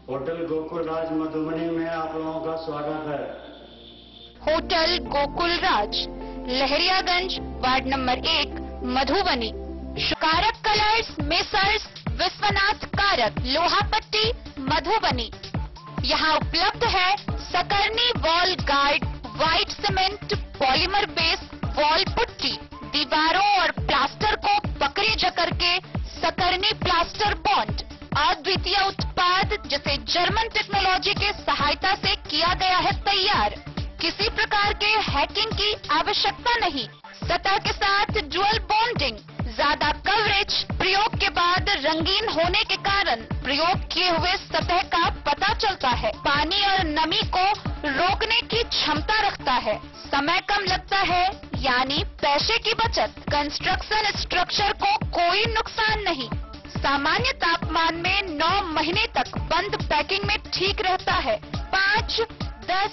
होटल गोकुल राज मधुबनी में आप लोगों का स्वागत है। होटल गोकुल राज, लहरियागंज, वार्ड नंबर 1, मधुबनी। कारक कलर्स, मेसर्स विश्वनाथ कारक, लोहापट्टी, मधुबनी। यहाँ उपलब्ध है सकरनी wall guard, white cement, polymer base wall putty. दीवारों और प्लास्टर को पकड़ी जकड़ के सकरनी प्लास्टर बॉन्ड, अद्वितीय उत्पाद जिसे जर्मन टेक्नोलॉजी के सहायता से किया गया है तैयार। किसी प्रकार के हैकिंग की आवश्यकता नहीं। सतह के साथ डुअल बॉन्डिंग, ज्यादा कवरेज, प्रयोग के बाद रंगीन होने के कारण प्रयोग किए हुए सतह का पता चलता है। पानी और नमी को रोकने की क्षमता रखता है। समय कम लगता है, यानी पैसे की बचत। कंस्ट्रक्शन स्ट्रक्चर को कोई नुकसान नहीं। सामान्य तापमान में 9 महीने तक बंद पैकिंग में ठीक रहता है। 5, 10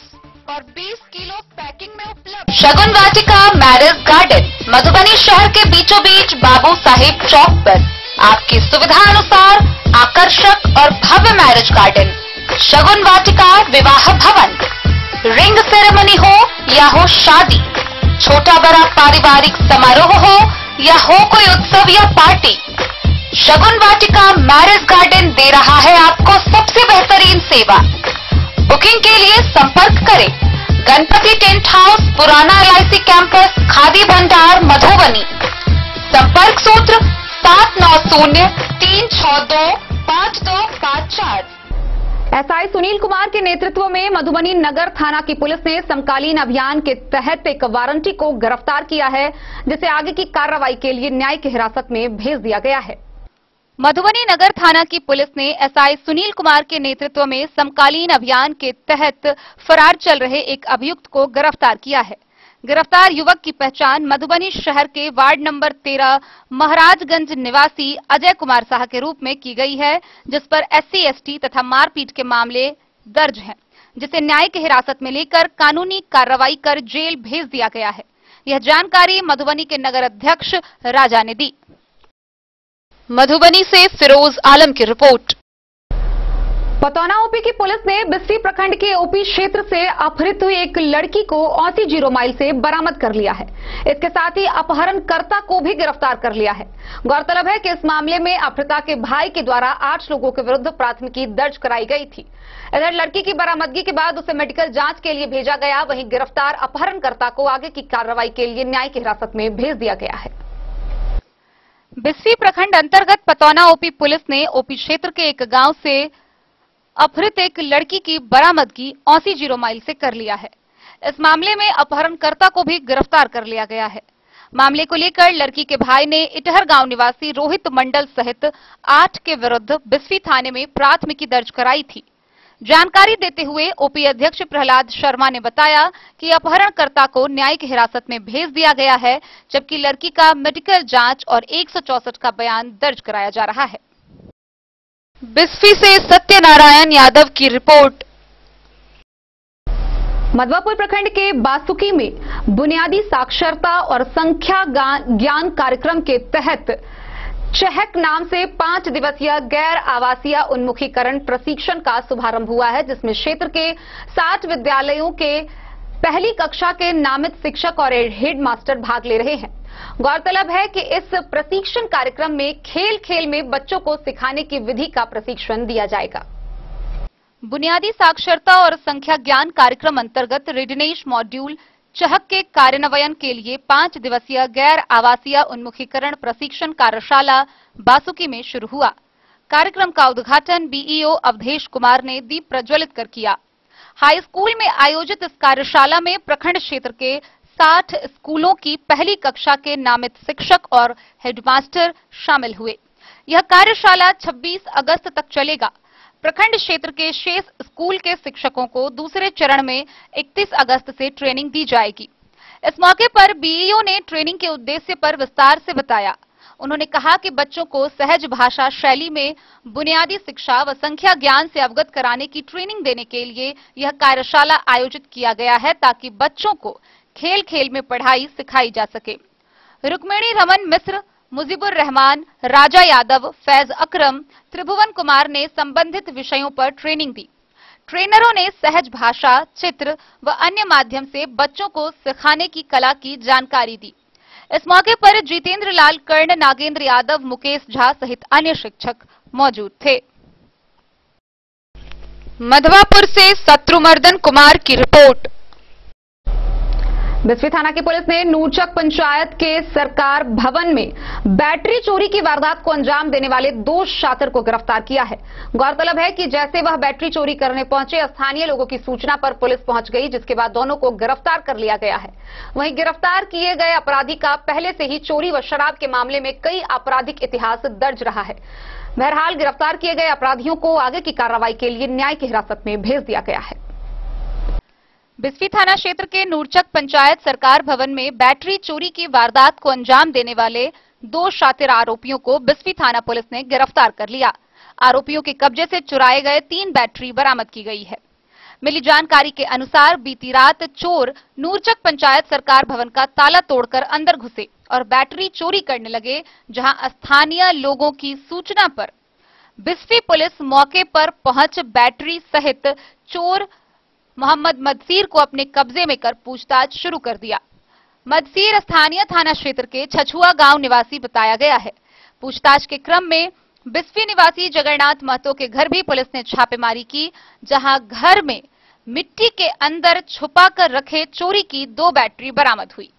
और 20 किलो पैकिंग में उपलब्ध। शगुन वाटिका मैरिज गार्डन, मधुबनी शहर के बीचों बीच बाबू साहेब चौक पर आपकी सुविधा अनुसार आकर्षक और भव्य मैरिज गार्डन। शगुन वाटिका विवाह भवन, रिंग सेरेमनी हो या हो शादी, छोटा बड़ा पारिवारिक समारोह हो या हो कोई उत्सव या पार्टी, शगुन वाटिका मैरिज गार्डन दे रहा है आपको सबसे बेहतरीन सेवा। बुकिंग के लिए संपर्क करें गणपति टेंट हाउस, पुराना LIC कैंपस, खादी भंडार, मधुबनी। संपर्क सूत्र 790-362-5254। SI सुनील कुमार के नेतृत्व में मधुबनी नगर थाना की पुलिस ने समकालीन अभियान के तहत एक वारंटी को गिरफ्तार किया है, जिसे आगे की कार्रवाई के लिए न्यायिक हिरासत में भेज दिया गया है। मधुबनी नगर थाना की पुलिस ने SI सुनील कुमार के नेतृत्व में समकालीन अभियान के तहत फरार चल रहे एक अभियुक्त को गिरफ्तार किया है। गिरफ्तार युवक की पहचान मधुबनी शहर के वार्ड नंबर 13 महाराजगंज निवासी अजय कुमार साह के रूप में की गई है, जिस पर SC ST तथा मारपीट के मामले दर्ज हैं, जिसे न्यायिक हिरासत में लेकर कानूनी कार्रवाई कर जेल भेज दिया गया है। यह जानकारी मधुबनी के नगर अध्यक्ष राजा ने दी। मधुबनी से फिरोज आलम की रिपोर्ट। पतौना ओपी की पुलिस ने बिस्फी प्रखंड के ओपी क्षेत्र से अपहृत हुई एक लड़की को 80 माइल से बरामद कर लिया है। इसके साथ ही अपहरणकर्ता को भी गिरफ्तार कर लिया है। गौरतलब है कि इस मामले में अपहृता के भाई के द्वारा 8 लोगों के विरुद्ध प्राथमिकी दर्ज कराई गई थी। इधर लड़की की बरामदगी के बाद उसे मेडिकल जांच के लिए भेजा गया। वहीं गिरफ्तार अपहरणकर्ता को आगे की कार्रवाई के लिए न्यायिक हिरासत में भेज दिया गया है। बिस्फी प्रखंड अंतर्गत पतौना ओपी पुलिस ने ओपी क्षेत्र के एक गांव से अपहृत एक लड़की की बरामदगी 80 माइल से कर लिया है। इस मामले में अपहरणकर्ता को भी गिरफ्तार कर लिया गया है। मामले को लेकर लड़की के भाई ने इटहर गांव निवासी रोहित मंडल सहित 8 के विरुद्ध बिस्फी थाने में प्राथमिकी दर्ज कराई थी। जानकारी देते हुए ओपी अध्यक्ष प्रहलाद शर्मा ने बताया कि अपहरणकर्ता को न्यायिक हिरासत में भेज दिया गया है, जबकि लड़की का मेडिकल जांच और 164 का बयान दर्ज कराया जा रहा है। बिस्फी से सत्यनारायण यादव की रिपोर्ट। मधवापुर प्रखंड के बासुकी में बुनियादी साक्षरता और संख्या ज्ञान कार्यक्रम के तहत चहक नाम से 5 दिवसीय गैर आवासीय उन्मुखीकरण प्रशिक्षण का शुभारंभ हुआ है, जिसमें क्षेत्र के 60 विद्यालयों के पहली कक्षा के नामित शिक्षक और हेड मास्टर भाग ले रहे हैं। गौरतलब है कि इस प्रशिक्षण कार्यक्रम में खेल खेल में बच्चों को सिखाने की विधि का प्रशिक्षण दिया जाएगा। बुनियादी साक्षरता और संख्या ज्ञान कार्यक्रम अंतर्गत रीडनेश मॉड्यूल चहक के कार्यान्वयन के लिए 5 दिवसीय गैर आवासीय उन्मुखीकरण प्रशिक्षण कार्यशाला बासुकी में शुरू हुआ। कार्यक्रम का उद्घाटन BEO अवधेश कुमार ने दीप प्रज्वलित कर किया। हाई स्कूल में आयोजित इस कार्यशाला में प्रखंड क्षेत्र के 60 स्कूलों की पहली कक्षा के नामित शिक्षक और हेडमास्टर शामिल हुए। यह कार्यशाला 26 अगस्त तक चलेगा। प्रखंड क्षेत्र के शेष स्कूल के शिक्षकों को दूसरे चरण में 31 अगस्त से ट्रेनिंग दी जाएगी। इस मौके पर BEO ने ट्रेनिंग के उद्देश्य पर विस्तार से बताया। उन्होंने कहा कि बच्चों को सहज भाषा शैली में बुनियादी शिक्षा व संख्या ज्ञान से अवगत कराने की ट्रेनिंग देने के लिए यह कार्यशाला आयोजित किया गया है, ताकि बच्चों को खेल खेल में पढ़ाई सिखाई जा सके। रुक्मिणी रमन मिश्र, मुजीबुर रहमान, राजा यादव, फैज अकरम, त्रिभुवन कुमार ने संबंधित विषयों पर ट्रेनिंग दी। ट्रेनरों ने सहज भाषा, चित्र व अन्य माध्यम से बच्चों को सिखाने की कला की जानकारी दी। इस मौके पर जितेंद्र लाल कर्ण, नागेंद्र यादव, मुकेश झा सहित अन्य शिक्षक मौजूद थे। मधवापुर से शत्रुमर्दन कुमार की रिपोर्ट। बिस्फी थाना की पुलिस ने नूरचक पंचायत के सरकार भवन में बैटरी चोरी की वारदात को अंजाम देने वाले 2 शातिर को गिरफ्तार किया है। गौरतलब है कि जैसे वह बैटरी चोरी करने पहुंचे, स्थानीय लोगों की सूचना पर पुलिस पहुंच गई, जिसके बाद दोनों को गिरफ्तार कर लिया गया है। वहीं गिरफ्तार किए गए अपराधी का पहले से ही चोरी व शराब के मामले में कई आपराधिक इतिहास दर्ज रहा है। बहरहाल गिरफ्तार किए गए अपराधियों को आगे की कार्रवाई के लिए न्याय की हिरासत में भेज दिया गया है। बिस्फी थाना क्षेत्र के नूरचक पंचायत सरकार भवन में बैटरी चोरी की वारदात को अंजाम देने वाले 2 शातिर आरोपियों को बिस्फी थाना पुलिस ने गिरफ्तार कर लिया। आरोपियों के कब्जे से चुराए गए 3 बैटरी बरामद की गई है। मिली जानकारी के अनुसार बीती रात चोर नूरचक पंचायत सरकार भवन का ताला तोड़कर अंदर घुसे और बैटरी चोरी करने लगे, जहां स्थानीय लोगों की सूचना पर बिस्फी पुलिस मौके पर पहुंच बैटरी सहित चोर मोहम्मद मदसीर को अपने कब्जे में कर पूछताछ शुरू कर दिया। मदसीर स्थानीय थाना क्षेत्र के छछुआ गांव निवासी बताया गया है। पूछताछ के क्रम में बिस्फी निवासी जगन्नाथ महतो के घर भी पुलिस ने छापेमारी की, जहां घर में मिट्टी के अंदर छुपाकर रखे चोरी की 2 बैटरी बरामद हुई।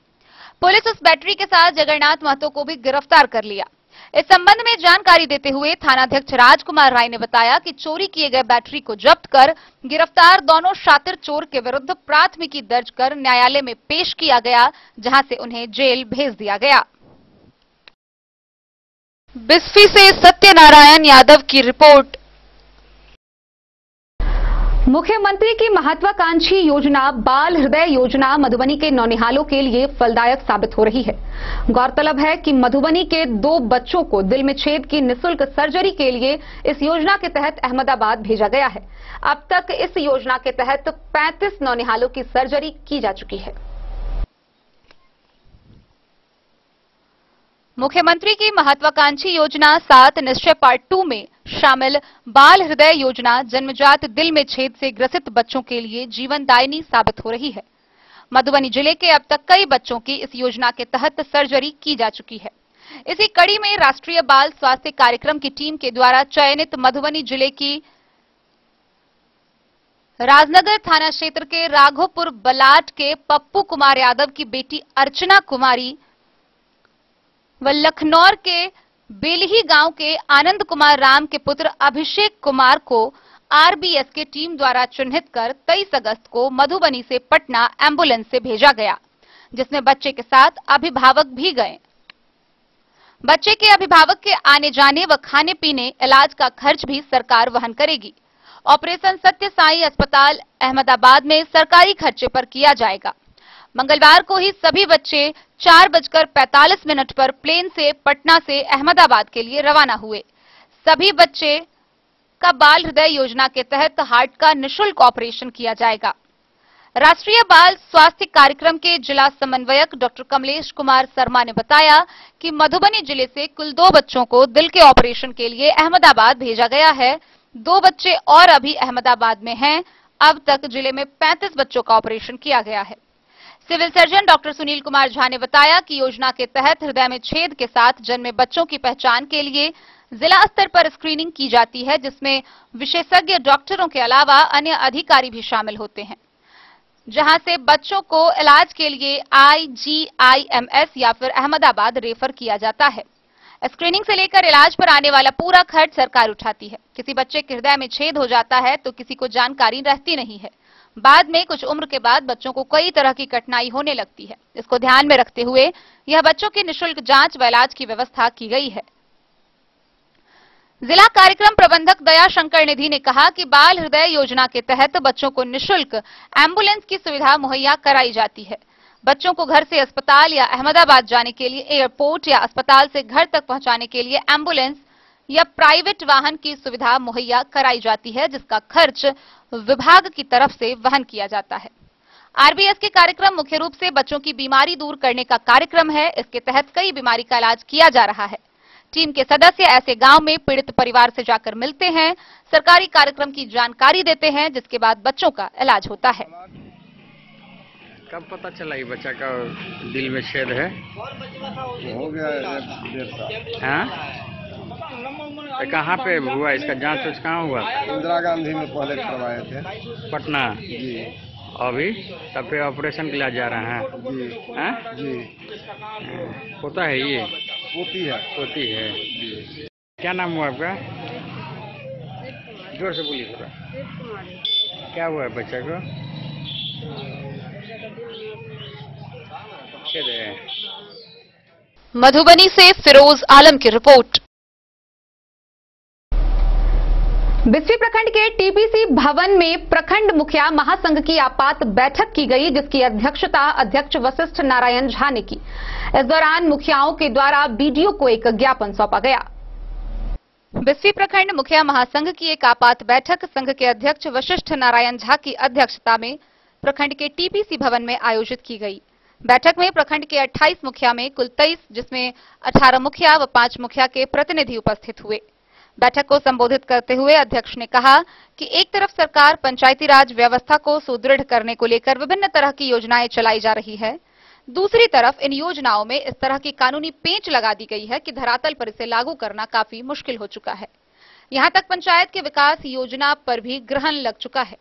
पुलिस उस बैटरी के साथ जगन्नाथ महतो को भी गिरफ्तार कर लिया। इस संबंध में जानकारी देते हुए थानाध्यक्ष राजकुमार राय ने बताया कि चोरी किए गए बैटरी को जब्त कर गिरफ्तार दोनों शातिर चोर के विरुद्ध प्राथमिकी दर्ज कर न्यायालय में पेश किया गया, जहां से उन्हें जेल भेज दिया गया। बिस्फी से सत्यनारायण यादव की रिपोर्ट। मुख्यमंत्री की महत्वाकांक्षी योजना बाल हृदय योजना मधुबनी के नौनिहालों के लिए फलदायक साबित हो रही है। गौरतलब है कि मधुबनी के 2 बच्चों को दिल में छेद की निःशुल्क सर्जरी के लिए इस योजना के तहत अहमदाबाद भेजा गया है। अब तक इस योजना के तहत 35 नौनिहालों की सर्जरी की जा चुकी है। मुख्यमंत्री की महत्वाकांक्षी योजना 7 निश्चय पार्ट 2 में शामिल बाल हृदय योजना जन्मजात दिल में छेद से ग्रसित बच्चों के लिए जीवनदायिनी साबित हो रही है। मधुबनी जिले के अब तक कई बच्चों की इस योजना के तहत सर्जरी की जा चुकी है। इसी कड़ी में राष्ट्रीय बाल स्वास्थ्य कार्यक्रम की टीम के द्वारा चयनित मधुबनी जिले की राजनगर थाना क्षेत्र के राघोपुर बलाट के पप्पू कुमार यादव की बेटी अर्चना कुमारी व लखनौर के बेलही गांव के आनंद कुमार राम के पुत्र अभिषेक कुमार को आरबीएस के टीम द्वारा चिन्हित कर 23 अगस्त को मधुबनी से पटना एम्बुलेंस से भेजा गया, जिसमें बच्चे के साथ अभिभावक भी गए। बच्चे के अभिभावक के आने जाने व खाने पीने इलाज का खर्च भी सरकार वहन करेगी। ऑपरेशन सत्य साई अस्पताल अहमदाबाद में सरकारी खर्चे पर किया जाएगा। मंगलवार को ही सभी बच्चे 4:45 पर प्लेन से पटना से अहमदाबाद के लिए रवाना हुए। सभी बच्चे का बाल हृदय योजना के तहत हार्ट का निःशुल्क ऑपरेशन किया जाएगा। राष्ट्रीय बाल स्वास्थ्य कार्यक्रम के जिला समन्वयक डॉक्टर कमलेश कुमार शर्मा ने बताया कि मधुबनी जिले से कुल 2 बच्चों को दिल के ऑपरेशन के लिए अहमदाबाद भेजा गया है। 2 बच्चे और अभी अहमदाबाद में हैं। अब तक जिले में 35 बच्चों का ऑपरेशन किया गया है। Civil surgeon doctor Sunil Kumar Jha ने बताया कि योजना के तहत हृदय में छेद के साथ जन्मे बच्चों की पहचान के लिए जिला स्तर पर स्क्रीनिंग की जाती है, जिसमें विशेषज्ञ डॉक्टरों के अलावा अन्य अधिकारी भी शामिल होते हैं, जहां से बच्चों को इलाज के लिए IGIMS या फिर अहमदाबाद रेफर किया जाता है। स्क्रीनिंग से लेकर इलाज पर आने वाला पूरा खर्च सरकार उठाती है। किसी बच्चे के हृदय में छेद हो जाता है तो किसी को जानकारी रहती नहीं है। बाद में कुछ उम्र के बाद बच्चों को कई तरह की कठिनाई होने लगती है। इसको ध्यान में रखते हुए यह बच्चों की निःशुल्क जांच व इलाज की व्यवस्था की गई है। जिला कार्यक्रम प्रबंधक दया शंकर निधि ने कहा कि बाल हृदय योजना के तहत बच्चों को निःशुल्क एम्बुलेंस की सुविधा मुहैया कराई जाती है। बच्चों को घर से अस्पताल या अहमदाबाद जाने के लिए एयरपोर्ट या अस्पताल से घर तक पहुंचाने के लिए एम्बुलेंस या प्राइवेट वाहन की सुविधा मुहैया कराई जाती है, जिसका खर्च विभाग की तरफ से वहन किया जाता है। आरबीएस के कार्यक्रम मुख्य रूप से बच्चों की बीमारी दूर करने का कार्यक्रम है। इसके तहत कई बीमारी का इलाज किया जा रहा है। टीम के सदस्य ऐसे गांव में पीड़ित परिवार से जाकर मिलते हैं, सरकारी कार्यक्रम की जानकारी देते हैं, जिसके बाद बच्चों का इलाज होता है। कब पता चला ये बच्चा का दिल में छेद है? हो गया 1.5 साल। हाँ? तो कहाँ पे हुआ इसका जांच कहाँ हुआ? इंदिरा गांधी में पहले करवाए थे। पटना जी। अभी तब पे ऑपरेशन के लिए जा रहे हैं? जी। हाँ? जी। होता है ये? होती है। होती है जी। क्या नाम हुआ आपका? जोर से बोलिए थोड़ा। क्या हुआ है बच्चा को? छेद है। मधुबनी से फिरोज आलम की रिपोर्ट। बिस्फी प्रखंड के टीपीसी भवन में प्रखंड मुखिया महासंघ की आपात बैठक की गई, जिसकी अध्यक्षता अध्यक्ष वशिष्ठ नारायण झा ने की। इस दौरान मुखियाओं के द्वारा बीडीओ को एक ज्ञापन सौंपा गया। बिस्फी प्रखंड मुखिया महासंघ की एक आपात बैठक संघ के अध्यक्ष वशिष्ठ नारायण झा की अध्यक्षता में प्रखंड के टीपीसी भवन में आयोजित की गई। बैठक में प्रखंड के 28 मुखिया में कुल 23, जिसमें 18 मुखिया व 5 मुखिया के प्रतिनिधि उपस्थित हुए। बैठक को संबोधित करते हुए अध्यक्ष ने कहा कि एक तरफ सरकार पंचायती राज व्यवस्था को सुदृढ़ करने को लेकर विभिन्न तरह की योजनाएं चलाई जा रही है, दूसरी तरफ इन योजनाओं में इस तरह की कानूनी पेंच लगा दी गई है कि धरातल पर इसे लागू करना काफी मुश्किल हो चुका है। यहां तक पंचायत के विकास योजना पर भी ग्रहण लग चुका है।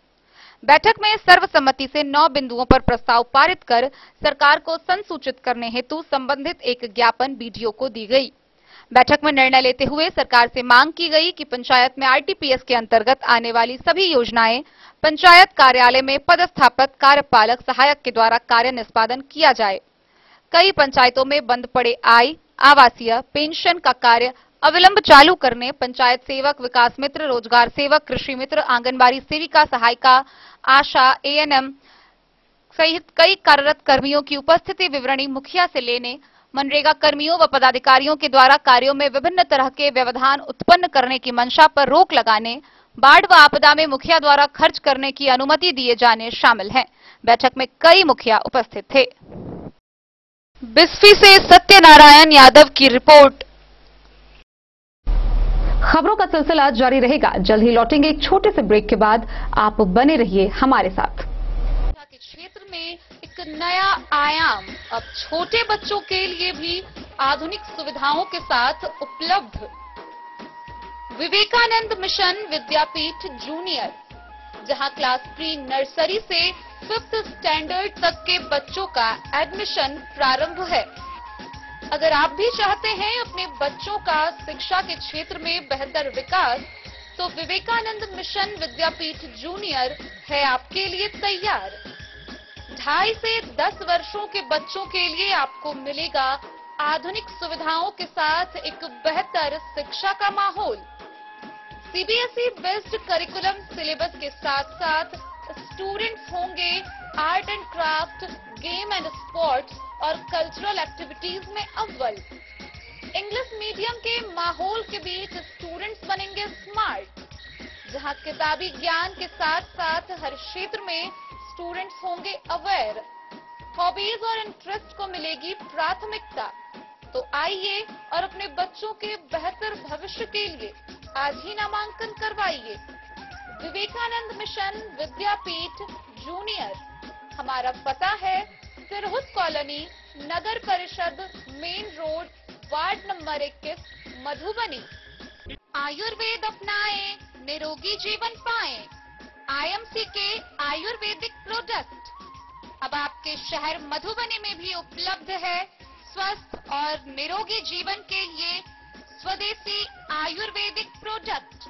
बैठक में सर्वसम्मति से 9 बिंदुओं पर प्रस्ताव पारित कर सरकार को संसूचित करने हेतु संबंधित एक ज्ञापन बीडीओ को दी गई। बैठक में निर्णय लेते हुए सरकार से मांग की गई कि पंचायत में आरटीपीएस के अंतर्गत आने वाली सभी योजनाएं पंचायत कार्यालय में पदस्थापित कार्यपालक सहायक के द्वारा कार्य निष्पादन किया जाए। कई पंचायतों में बंद पड़े आवासीय पेंशन का कार्य अविलंब चालू करने, पंचायत सेवक, विकास मित्र, रोजगार सेवक, कृषि मित्र, आंगनबाड़ी सेविका, सहायिका, आशा, एएनएम सहित कई कार्यरत कर्मियों की उपस्थिति विवरणी मुखिया से लेने, मनरेगा कर्मियों व पदाधिकारियों के द्वारा कार्यों में विभिन्न तरह के व्यवधान उत्पन्न करने की मंशा पर रोक लगाने, बाढ़ व आपदा में मुखिया द्वारा खर्च करने की अनुमति दिए जाने शामिल हैं। बैठक में कई मुखिया उपस्थित थे। बिस्फी से सत्यनारायण यादव की रिपोर्ट। खबरों का सिलसिला जारी रहेगा। जल्द ही लौटेंगे एक छोटे से ब्रेक के बाद। आप बने रहिए हमारे साथ। के क्षेत्र में एक नया आयाम अब छोटे बच्चों के लिए भी आधुनिक सुविधाओं के साथ उपलब्ध। विवेकानंद मिशन विद्यापीठ जूनियर, जहां क्लास प्री नर्सरी से 5th स्टैंडर्ड तक के बच्चों का एडमिशन प्रारंभ है। अगर आप भी चाहते हैं अपने बच्चों का शिक्षा के क्षेत्र में बेहतर विकास, तो विवेकानंद मिशन विद्यापीठ जूनियर है आपके लिए तैयार। 2.5 से 10 वर्षों के बच्चों के लिए आपको मिलेगा आधुनिक सुविधाओं के साथ एक बेहतर शिक्षा का माहौल। सीबीएसई बेस्ड करिकुलम सिलेबस के साथ साथ स्टूडेंट्स होंगे art and craft, game and sports और कल्चरल एक्टिविटीज में अव्वल। इंग्लिश मीडियम के माहौल के बीच स्टूडेंट्स बनेंगे स्मार्ट, जहां किताबी ज्ञान के साथ साथ हर क्षेत्र में स्टूडेंट्स होंगे अवेयर। हॉबीज और इंटरेस्ट को मिलेगी प्राथमिकता। तो आइए और अपने बच्चों के बेहतर भविष्य के लिए आज ही नामांकन करवाइए। विवेकानंद मिशन विद्यापीठ जूनियर। हमारा पता है सिरहुत कॉलोनी, नगर परिषद, main road, ward number 21, Madhubani. Ayurveda अपनाएं, निरोगी जीवन पाएं। आईएमसी के आयुर्वेदिक प्रोडक्ट अब आपके शहर मधुबनी में भी उपलब्ध है। स्वस्थ और निरोगी जीवन के लिए स्वदेशी आयुर्वेदिक प्रोडक्ट।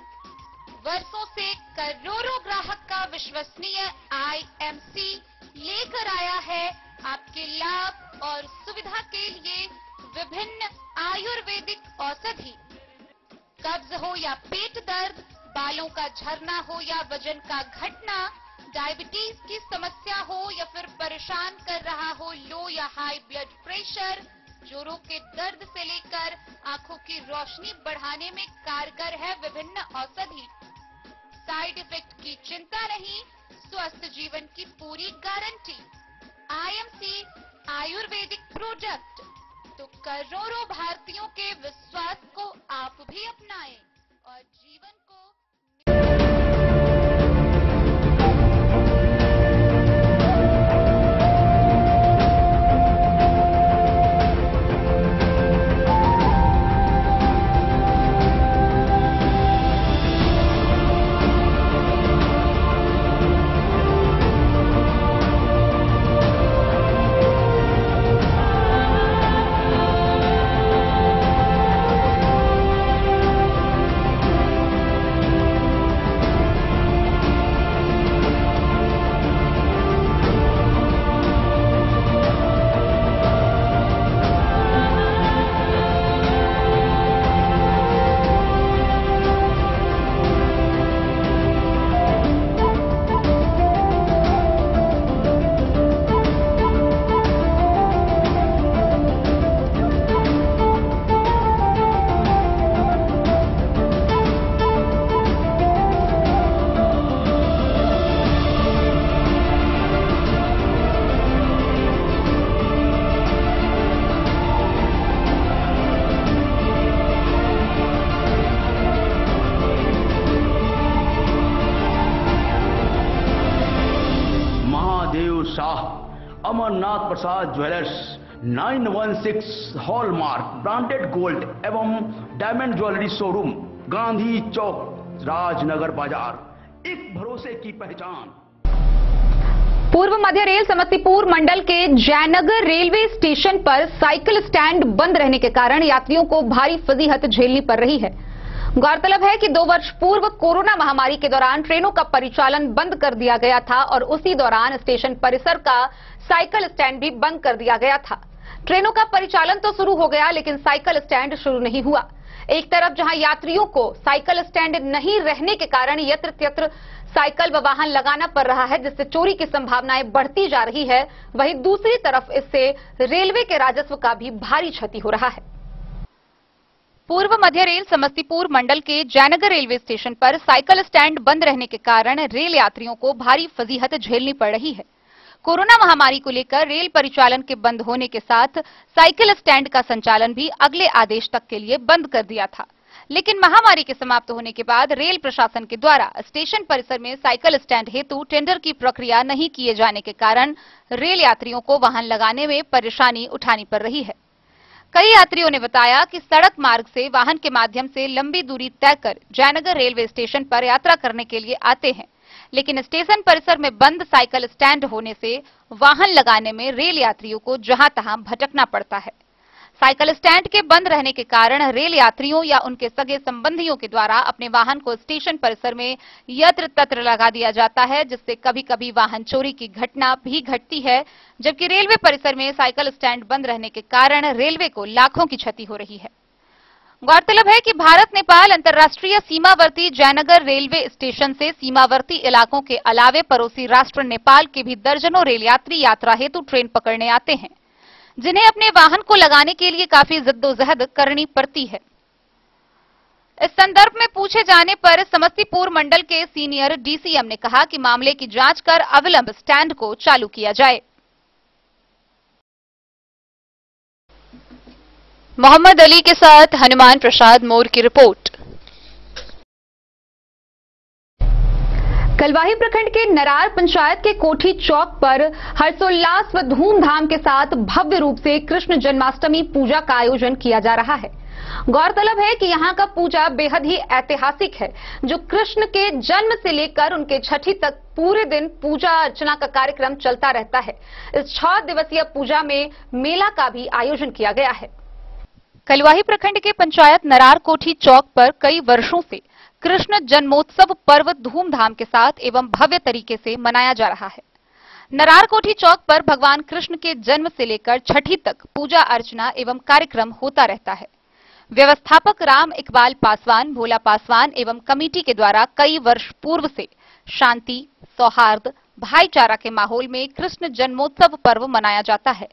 वर्षों से करोड़ों ग्राहक का विश्वसनीय आईएमसी लेकर आया है आपके लाभ और सुविधा के लिए विभिन्न आयुर्वेदिक औषधि। कब्ज हो या पेट दर्द, बालों का झरना हो या वजन का घटना, डायबिटीज की समस्या हो या फिर परेशान कर रहा हो लो या हाई ब्लड प्रेशर, जोड़ों के दर्द से लेकर आंखों की रोशनी बढ़ाने में कारगर है विभिन्न औषधि। साइड इफेक्ट की चिंता नहीं, स्वस्थ स्वस्थ जीवन की पूरी गारंटी। IMC आयुर्वेदिक प्रोडक्ट, तो करोड़ों भारतीयों के विश्वास को आप भी अपनाएं और जीवन को अमरनाथ प्रसाद ज्वेलर्स 916 हॉलमार्क ब्रांडेड गोल्ड एवं डायमंड ज्वेलरी शोरूम, गांधी चौक, राजनगर बाजार, एक भरोसे की पहचान। पूर्व मध्य रेल समस्तीपुर मंडल के जयनगर रेलवे स्टेशन पर साइकिल स्टैंड बंद रहने के कारण यात्रियों को भारी फजीहत झेलनी पड़ रही है। गौरतलब है कि 2 वर्ष पूर्व कोरोना महामारी के दौरान ट्रेनों का परिचालन बंद कर दिया गया था और उसी दौरान स्टेशन परिसर का साइकिल स्टैंड भी बंद कर दिया गया था। ट्रेनों का परिचालन तो शुरू हो गया, लेकिन साइकिल स्टैंड शुरू नहीं हुआ। एक तरफ जहां यात्रियों को साइकिल स्टैंड नहीं रहने के कारण यत्र तत्र साइकिल व वाहन लगाना पड़ रहा है, जिससे चोरी की संभावनाएं बढ़ती जा रही है, वहीं दूसरी तरफ इससे रेलवे के राजस्व का भी भारी क्षति हो रहा है। पूर्व मध्य रेल समस्तीपुर मंडल के जयनगर रेलवे स्टेशन पर साइकिल स्टैंड बंद रहने के कारण रेल यात्रियों को भारी फजीहत झेलनी पड़ रही है। कोरोना महामारी को लेकर रेल परिचालन के बंद होने के साथ साइकिल स्टैंड का संचालन भी अगले आदेश तक के लिए बंद कर दिया था, लेकिन महामारी के समाप्त होने के बाद रेल प्रशासन के द्वारा स्टेशन परिसर में साइकिल स्टैंड हेतु टेंडर की प्रक्रिया नहीं किए जाने के कारण रेल यात्रियों को वाहन लगाने में परेशानी उठानी पड़ रही है। कई यात्रियों ने बताया कि सड़क मार्ग से वाहन के माध्यम से लंबी दूरी तय कर जयनगर रेलवे स्टेशन पर यात्रा करने के लिए आते हैं, लेकिन स्टेशन परिसर में बंद साइकिल स्टैंड होने से वाहन लगाने में रेल यात्रियों को जहां तहां भटकना पड़ता है। साइकिल स्टैंड के बंद रहने के कारण रेल यात्रियों या उनके सगे संबंधियों के द्वारा अपने वाहन को स्टेशन परिसर में यत्र तत्र लगा दिया जाता है, जिससे कभी कभी वाहन चोरी की घटना भी घटती है, जबकि रेलवे परिसर में साइकिल स्टैंड बंद रहने के कारण रेलवे को लाखों की क्षति हो रही है। गौरतलब है कि भारत नेपाल अंतर्राष्ट्रीय सीमावर्ती जयनगर रेलवे स्टेशन से सीमावर्ती इलाकों के अलावे पड़ोसी राष्ट्र नेपाल के भी दर्जनों रेल यात्री यात्रा हेतु ट्रेन पकड़ने आते हैं, जिन्हें अपने वाहन को लगाने के लिए काफी जद्दोजहद करनी पड़ती है। इस संदर्भ में पूछे जाने पर समस्तीपुर मंडल के सीनियर डीसीएम ने कहा कि मामले की जांच कर अविलंब स्टैंड को चालू किया जाए। मोहम्मद अली के साथ हनुमान प्रसाद मोर की रिपोर्ट। कलवाही प्रखंड के नरार पंचायत के कोठी चौक पर हर्षोल्लास व धूमधाम के साथ भव्य रूप से कृष्ण जन्माष्टमी पूजा का आयोजन किया जा रहा है। गौरतलब है कि यहाँ का पूजा बेहद ही ऐतिहासिक है, जो कृष्ण के जन्म से लेकर उनके छठी तक पूरे दिन पूजा अर्चना का कार्यक्रम चलता रहता है। इस 6 दिवसीय पूजा में मेला का भी आयोजन किया गया है। कलवाही प्रखंड के पंचायत नरार कोठी चौक पर कई वर्षों से कृष्ण जन्मोत्सव पर्व धूमधाम के साथ एवं भव्य तरीके से मनाया जा रहा है। नरार कोठी चौक पर भगवान कृष्ण के जन्म से लेकर छठी तक पूजा अर्चना एवं कार्यक्रम होता रहता है। व्यवस्थापक राम इकबाल पासवान, भोला पासवान एवं कमेटी के द्वारा कई वर्ष पूर्व से शांति, सौहार्द, भाईचारा के माहौल में कृष्ण जन्मोत्सव पर्व मनाया जाता है।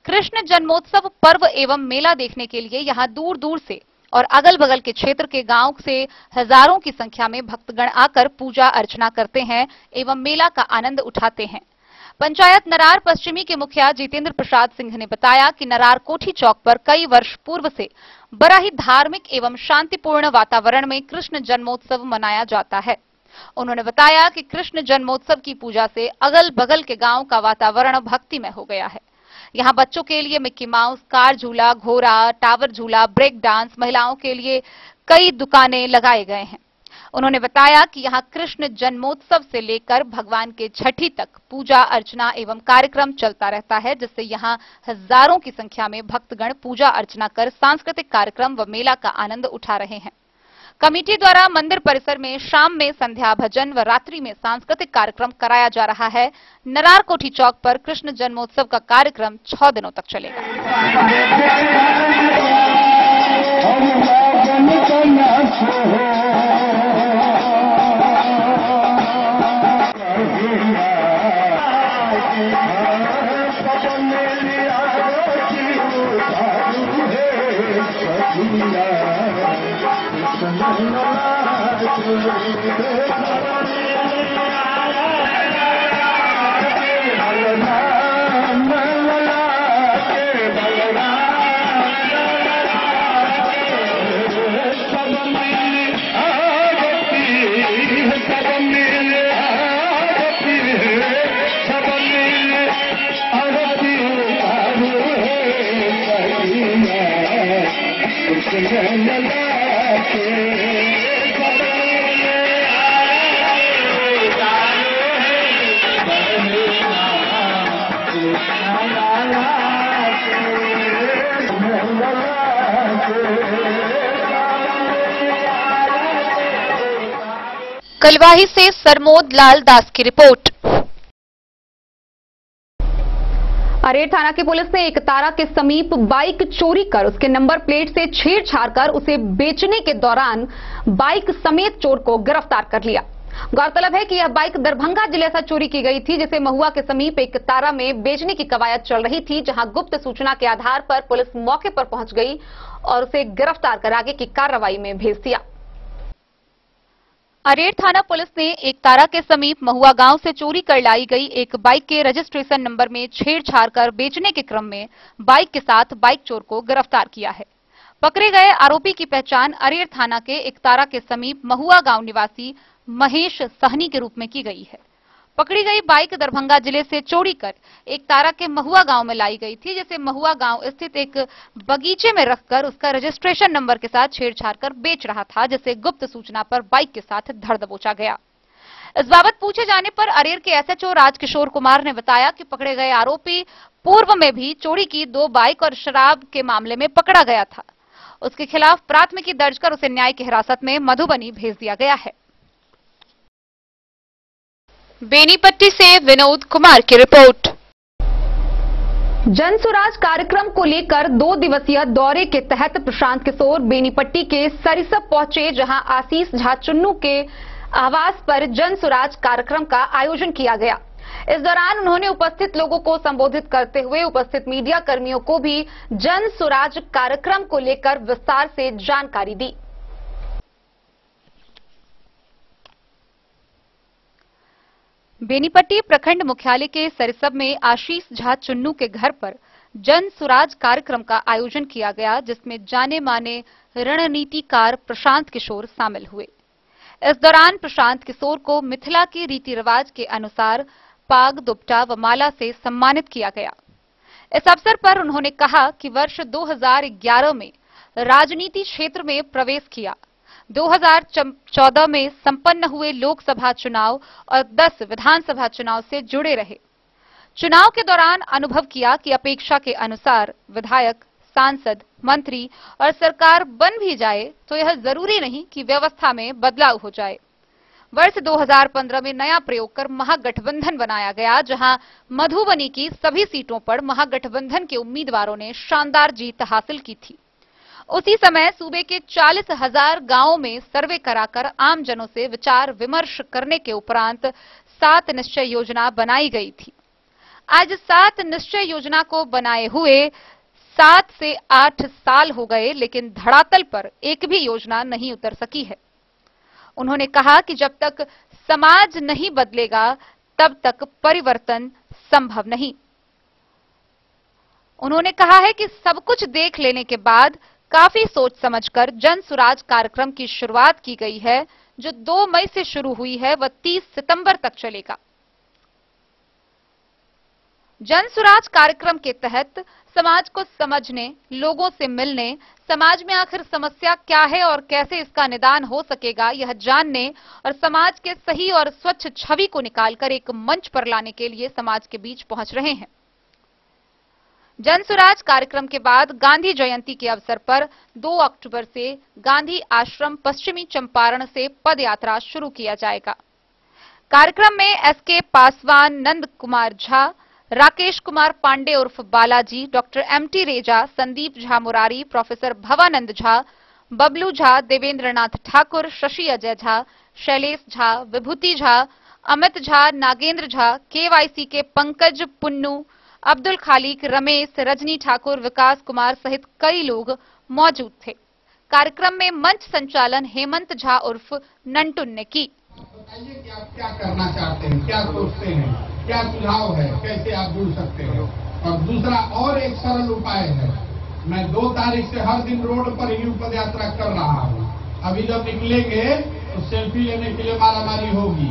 कृष्ण जन्मोत्सव पर्व एवं मेला देखने के लिए यहाँ दूर दूर से और अगल बगल के क्षेत्र के गांव से हजारों की संख्या में भक्तगण आकर पूजा अर्चना करते हैं एवं मेला का आनंद उठाते हैं। पंचायत नरार पश्चिमी के मुखिया जितेंद्र प्रसाद सिंह ने बताया कि नरार कोठी चौक पर कई वर्ष पूर्व से बड़ा ही धार्मिक एवं शांतिपूर्ण वातावरण में कृष्ण जन्मोत्सव मनाया जाता है। उन्होंने बताया कि कृष्ण जन्मोत्सव की पूजा से अगल बगल के गांव का वातावरण भक्तिमय हो गया है। यहाँ बच्चों के लिए मिक्की माउस, कार झूला, घोड़ा, टावर झूला, ब्रेक डांस, महिलाओं के लिए कई दुकानें लगाए गए हैं। उन्होंने बताया कि यहाँ कृष्ण जन्मोत्सव से लेकर भगवान के छठी तक पूजा अर्चना एवं कार्यक्रम चलता रहता है, जिससे यहाँ हजारों की संख्या में भक्तगण पूजा अर्चना कर सांस्कृतिक कार्यक्रम व मेला का आनंद उठा रहे हैं। कमेटी द्वारा मंदिर परिसर में शाम में संध्या भजन व रात्रि में सांस्कृतिक कार्यक्रम कराया जा रहा है। नरार कोठी चौक पर कृष्ण जन्मोत्सव का कार्यक्रम 6 दिनों तक चलेगा। कलवाही से सरमोद लाल दास की रिपोर्ट। अरेर थाना की पुलिस ने एक तारा के समीप बाइक चोरी कर उसके नंबर प्लेट से छेड़छाड़ कर उसे बेचने के दौरान बाइक समेत चोर को गिरफ्तार कर लिया। गौरतलब है कि यह बाइक दरभंगा जिले से चोरी की गई थी, जिसे महुआ के समीप एक तारा में बेचने की कवायद चल रही थी, जहां गुप्त सूचना के आधार पर पुलिस मौके पर पहुंच गई और उसे गिरफ्तार कर आगे की कार्रवाई में भेज दिया। अरेर थाना पुलिस ने एक तारा के समीप महुआ गांव से चोरी कर लाई गई एक बाइक के रजिस्ट्रेशन नंबर में छेड़छाड़ कर बेचने के क्रम में बाइक के साथ बाइक चोर को गिरफ्तार किया है। पकड़े गए आरोपी की पहचान अरेर थाना के एक तारा के समीप महुआ गांव निवासी महेश सहनी के रूप में की गई है। पकड़ी गई बाइक दरभंगा जिले से चोरी कर एक तारा के महुआ गांव में लाई गई थी, जिसे महुआ गांव स्थित एक बगीचे में रखकर उसका रजिस्ट्रेशन नंबर के साथ छेड़छाड़ कर बेच रहा था, जिसे गुप्त सूचना पर बाइक के साथ धर दबोचा गया। इस बाबत पूछे जाने पर अरेर के एसएचओ राजकिशोर कुमार ने बताया कि पकड़े गए आरोपी पूर्व में भी चोरी की 2 बाइक और शराब के मामले में पकड़ा गया था। उसके खिलाफ प्राथमिकी दर्ज कर उसे न्यायिक हिरासत में मधुबनी भेज दिया गया है। बेनीपट्टी से विनोद कुमार की रिपोर्ट। जन सुराज कार्यक्रम को लेकर 2 दिवसीय दौरे के तहत प्रशांत किशोर बेनीपट्टी के सरिसप पहुंचे, जहां आशीष झा चुन्नू के आवास पर जन सुराज कार्यक्रम का आयोजन किया गया। इस दौरान उन्होंने उपस्थित लोगों को संबोधित करते हुए उपस्थित मीडिया कर्मियों को भी जन सुराज कार्यक्रम को लेकर विस्तार से जानकारी दी। बेनीपट्टी प्रखंड मुख्यालय के सरिसप में आशीष झा चुन्नू के घर पर जन सुराज कार्यक्रम का आयोजन किया गया, जिसमें जाने माने रणनीतिकार प्रशांत किशोर शामिल हुए। इस दौरान प्रशांत किशोर को मिथिला के रीति रिवाज के अनुसार पाग, दुपट्टा व माला से सम्मानित किया गया। इस अवसर पर उन्होंने कहा कि वर्ष 2011 में राजनीति क्षेत्र में प्रवेश किया। 2014 में संपन्न हुए लोकसभा चुनाव और 10 विधानसभा चुनाव से जुड़े रहे। चुनाव के दौरान अनुभव किया कि अपेक्षा के अनुसार विधायक, सांसद, मंत्री और सरकार बन भी जाए तो यह जरूरी नहीं कि व्यवस्था में बदलाव हो जाए। वर्ष 2015 में नया प्रयोग कर महागठबंधन बनाया गया, जहां मधुबनी की सभी सीटों पर महागठबंधन के उम्मीदवारों ने शानदार जीत हासिल की थी। उसी समय सूबे के 40,000 गांवों में सर्वे कराकर आम जनों से विचार विमर्श करने के उपरांत 7 निश्चय योजना बनाई गई थी। आज 7 निश्चय योजना को बनाए हुए 7 से 8 साल हो गए, लेकिन धरातल पर एक भी योजना नहीं उतर सकी है। उन्होंने कहा कि जब तक समाज नहीं बदलेगा तब तक परिवर्तन संभव नहीं। उन्होंने कहा है कि सब कुछ देख लेने के बाद काफी सोच समझकर जन सुराज कार्यक्रम की शुरुआत की गई है, जो 2 मई से शुरू हुई है वह 30 सितंबर तक चलेगा। जन सुराज कार्यक्रम के तहत समाज को समझने, लोगों से मिलने, समाज में आखिर समस्या क्या है और कैसे इसका निदान हो सकेगा यह जानने और समाज के सही और स्वच्छ छवि को निकालकर एक मंच पर लाने के लिए समाज के बीच पहुंच रहे हैं। जन सुराज कार्यक्रम के बाद गांधी जयंती के अवसर पर 2 अक्टूबर से गांधी आश्रम पश्चिमी चंपारण से पद यात्रा शुरू किया जाएगा। कार्यक्रम में एसके पासवान, नंद कुमार झा, राकेश कुमार पांडे उर्फ बालाजी, डॉक्टर एमटी रेजा, संदीप झा मुरारी, प्रोफेसर भवानंद झा, बबलू झा, देवेंद्रनाथ ठाकुर, शशि अजय झा, शैलेश झा, विभूति झा, अमित झा, नागेंद्र झा, केवाईसी के पंकज, पुन्नू, अब्दुल खालिक, रमेश, रजनी ठाकुर, विकास कुमार सहित कई लोग मौजूद थे। कार्यक्रम में मंच संचालन हेमंत झा उर्फ नंटुन ने की। बताइए कि आप क्या करना चाहते हैं, क्या सोचते हैं, क्या सुझाव है, कैसे आप जुड़ सकते हैं। और दूसरा और एक सरल उपाय है, मैं 2 तारीख से हर दिन रोड पर ही पद यात्रा कर रहा हूँ। अभी जब निकलेंगे तो सेल्फी लेने के लिए मारामारी होगी।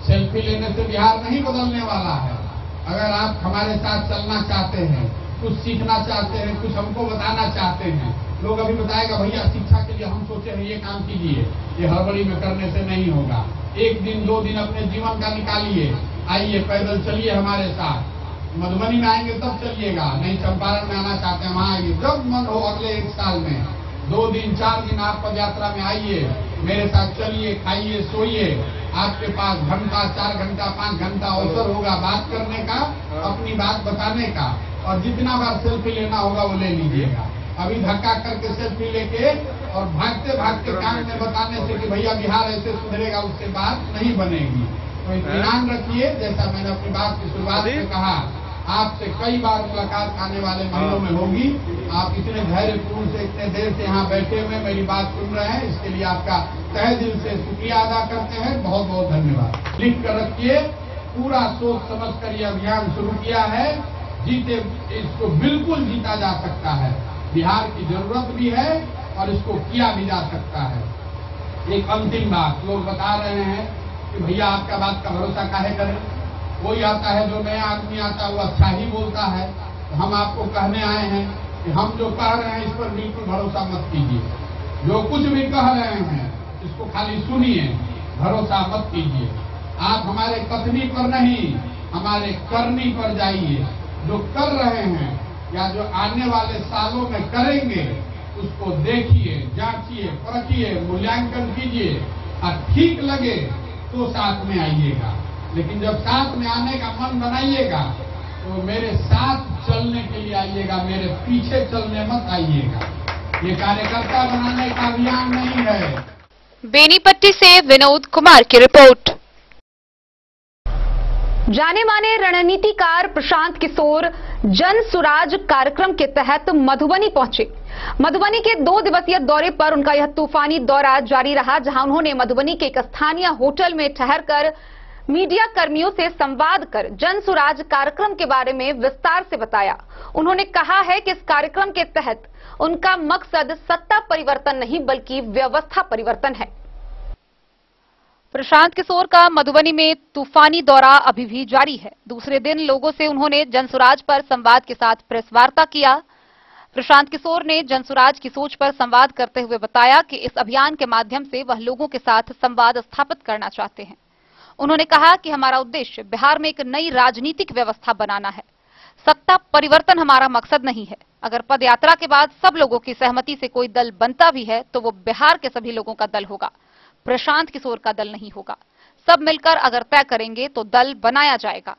सेल्फी लेने से बिहार नहीं बदलने वाला है। अगर आप हमारे साथ चलना चाहते हैं, कुछ सीखना चाहते हैं, कुछ हमको बताना चाहते हैं, लोग अभी बताएगा भैया शिक्षा के लिए हम सोचे हैं ये काम कीजिए, ये हड़बड़ी में करने से नहीं होगा। 1 दिन 2 दिन अपने जीवन का निकालिए, आइए पैदल चलिए हमारे साथ। मधुबनी में आएंगे तब चलिएगा, नहीं चंपारण में आना चाहते हैं वहाँ आइए, जब मन हो अगले 1 साल में 2 दिन 4 दिन आप पद यात्रा में आइए, मेरे साथ चलिए, खाइए, सोइए। आपके पास घंटा, 4 घंटा, 5 घंटा अवसर होगा बात करने का, अपनी बात बताने का, और जितना बार सेल्फी लेना होगा वो ले लीजिएगा। अभी धक्का करके सेल्फी लेके और भागते भागते कान में बताने से कि भैया बिहार ऐसे सुधरेगा, उससे बात नहीं बनेगी। तो इत्मीनान रखिए, जैसा मैंने अपनी बात की शुरुआत में कहा, आपसे कई बार मुलाकात आने वाले महीनों में होगी। आप इतने धैर्यपूर्ण से इतने देर से यहाँ बैठे हुए मेरी बात सुन रहे हैं, इसके लिए आपका तहे दिल से शुक्रिया अदा करते हैं। बहुत बहुत धन्यवाद। लिख कर रखिए, पूरा सोच समझ कर यह अभियान शुरू किया है। जीते, इसको बिल्कुल जीता जा सकता है। बिहार की जरूरत भी है और इसको किया भी जा सकता है। एक अंतिम बात, लोग बता रहे हैं कि भैया आपका बात का भरोसा काहे करें। कोई आता है, जो नया आदमी आता है वो अच्छा ही बोलता है। तो हम आपको कहने आए हैं कि हम जो कह रहे हैं इस पर बिल्कुल भरोसा मत कीजिए। जो कुछ भी कह रहे हैं इसको खाली सुनिए, भरोसा मत कीजिए। आप हमारे कथनी पर नहीं, हमारे करनी पर जाइए। जो कर रहे हैं या जो आने वाले सालों में करेंगे उसको देखिए, जांचिए, परखिए, मूल्यांकन कीजिए और ठीक लगे तो साथ में आइएगा। लेकिन जब साथ में आने का मन बनाइएगा तो मेरे साथ चलने के लिए आइएगा, मेरे पीछे चलने मत आइएगा। ये कार्यकर्ता बनाने का अभियान नहीं है। बेनीपट्टी से विनोद कुमार की रिपोर्ट। जाने माने रणनीतिकार प्रशांत किशोर जन सुराज कार्यक्रम के तहत मधुबनी पहुंचे। मधुबनी के 2 दिवसीय दौरे पर उनका यह तूफानी दौरा जारी रहा, जहां उन्होंने मधुबनी के एक स्थानीय होटल में ठहरकर मीडिया कर्मियों से संवाद कर जन सुराज कार्यक्रम के बारे में विस्तार से बताया। उन्होंने कहा है कि इस कार्यक्रम के तहत उनका मकसद सत्ता परिवर्तन नहीं बल्कि व्यवस्था परिवर्तन है। प्रशांत किशोर का मधुबनी में तूफानी दौरा अभी भी जारी है। दूसरे दिन लोगों से उन्होंने जनसुराज पर संवाद के साथ प्रेस वार्ता किया। प्रशांत किशोर ने जनसुराज की सोच पर संवाद करते हुए बताया कि इस अभियान के माध्यम से वह लोगों के साथ संवाद स्थापित करना चाहते हैं। उन्होंने कहा कि हमारा उद्देश्य बिहार में एक नई राजनीतिक व्यवस्था बनाना है। सत्ता परिवर्तन हमारा मकसद नहीं है। अगर पदयात्रा के बाद सब लोगों की सहमति से कोई दल बनता भी है तो वो बिहार के सभी लोगों का दल होगा, प्रशांत किशोर का दल नहीं होगा। सब मिलकर अगर तय करेंगे तो दल बनाया जाएगा।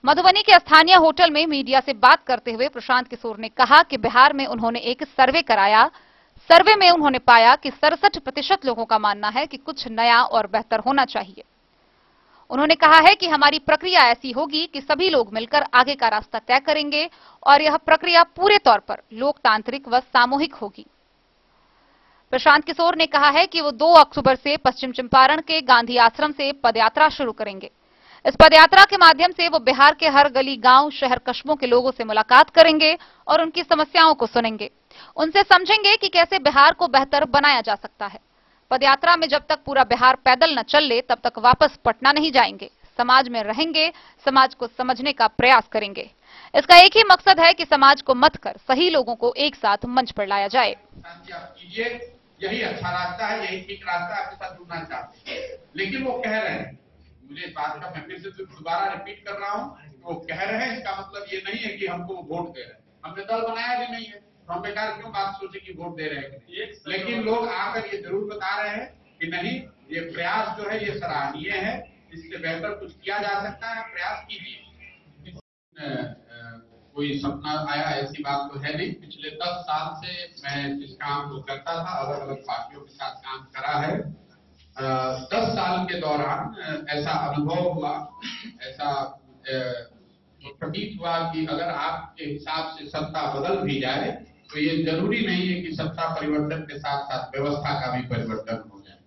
मधुबनी के स्थानीय होटल में मीडिया से बात करते हुए प्रशांत किशोर ने कहा कि बिहार में उन्होंने एक सर्वे कराया। सर्वे में उन्होंने पाया कि 67% लोगों का मानना है कि कुछ नया और बेहतर होना चाहिए। उन्होंने कहा है कि हमारी प्रक्रिया ऐसी होगी कि सभी लोग मिलकर आगे का रास्ता तय करेंगे और यह प्रक्रिया पूरे तौर पर लोकतांत्रिक व सामूहिक होगी। प्रशांत किशोर ने कहा है कि वो 2 अक्टूबर से पश्चिम चंपारण के गांधी आश्रम से पदयात्रा शुरू करेंगे। इस पदयात्रा के माध्यम से वो बिहार के हर गली, गांव, शहर, कस्बों के लोगों से मुलाकात करेंगे और उनकी समस्याओं को सुनेंगे, उनसे समझेंगे कि कैसे बिहार को बेहतर बनाया जा सकता है। पदयात्रा में जब तक पूरा बिहार पैदल न चल ले तब तक वापस पटना नहीं जाएंगे। समाज में रहेंगे, समाज को समझने का प्रयास करेंगे। इसका एक ही मकसद है कि समाज को मत कर सही लोगों को एक साथ मंच पर लाया जाए। यही अच्छा रास्ता है, यही ठीक रास्ता है, आपके साथ जुड़ना चाहते हैं, लेकिन वो कह रहे हैं, मुझे इस बात का मैं फिर से दोबारा रिपीट कर रहा हूँ, वो कह रहे हैं, इसका मतलब ये नहीं है कि हमको वोट दे रहे हैं। हमने दल बनाया भी नहीं है, तो हम बेकार क्यों बात सोचे कि वोट दे रहे हैं। लेकिन लोग आकर ये जरूर बता रहे हैं कि नहीं, ये प्रयास जो है ये सराहनीय है, इससे बेहतर कुछ किया जा सकता है, प्रयास कीजिए। कोई सपना आया ऐसी बात तो है नहीं। पिछले 10 साल से मैं जिस काम को करता था, अलग अलग पार्टियों के साथ काम करा है। 10 साल के दौरान ऐसा अनुभव हुआ, ऐसा प्रतीत हुआ कि अगर आपके हिसाब से सत्ता बदल भी जाए तो ये जरूरी नहीं है कि सत्ता परिवर्तन के साथ साथ व्यवस्था का भी परिवर्तन हो जाए।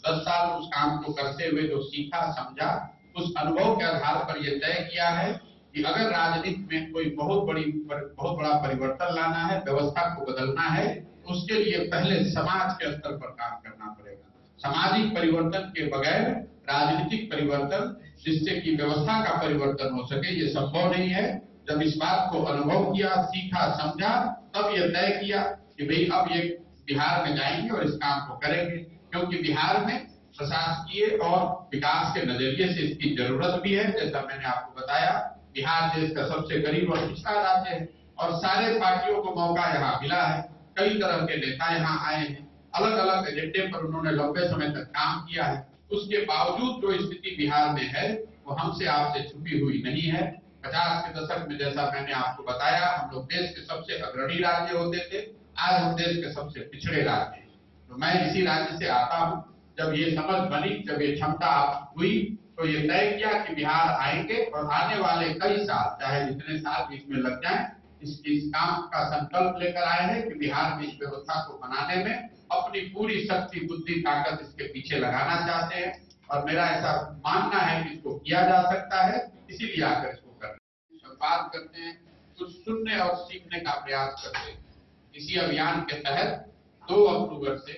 10 साल उस काम को करते हुए जो सीखा, समझा, उस अनुभव के आधार पर यह तय किया है कि अगर राजनीति में कोई बहुत बड़ा परिवर्तन लाना है, व्यवस्था को बदलना है, उसके लिए पहले समाज के स्तर पर काम करना पड़ेगा। सामाजिक परिवर्तन के बगैर राजनीतिक परिवर्तन, जिससे कि व्यवस्था का परिवर्तन हो सके, ये संभव नहीं है। जब इस बात को अनुभव किया, सीखा, समझा, तब ये तय किया कि भाई अब ये बिहार में जाएंगे और इस काम को करेंगे, क्योंकि बिहार में प्रशासकीय और विकास के नजरिए से इसकी जरूरत भी है। जैसा मैंने आपको बताया, बिहार देश का सबसे गरीब और पिछड़ा राज्य है और सारे पार्टियों को मौका यहाँ मिला है। कई तरह के नेता यहाँ आए हैं, अलग अलग एजेंडे पर उन्होंने लंबे समय तक काम किया है। उसके बावजूद जो स्थिति बिहार में है वो हमसे आपसे छुपी हुई नहीं है। 50 के दशक में जैसा मैंने आपको बताया, हम लोग देश के सबसे अग्रणी राज्य होते थे, आज हम देश के सबसे पिछड़े राज्य हैं। तो मैं इसी राज्य से आता हूँ। जब ये समझ बनी, जब ये क्षमता हुई, तो ये तय किया कि बिहार आएंगे और आने वाले कई साल, चाहे जितने साल भी इसमें लग जाए, इस काम का संकल्प लेकर आए हैं कि बिहार में इस व्यवस्था को बनाने में अपनी पूरी शक्ति, बुद्धि, ताकत इसके पीछे लगाना चाहते हैं और मेरा ऐसा मानना है कि इसको किया जा सकता है, इसीलिए आकर इसको कर रहे हैं। बात करते हैं, कुछ सुनने और सीखने का प्रयास करते हैं। इसी अभियान के तहत 2 अक्टूबर से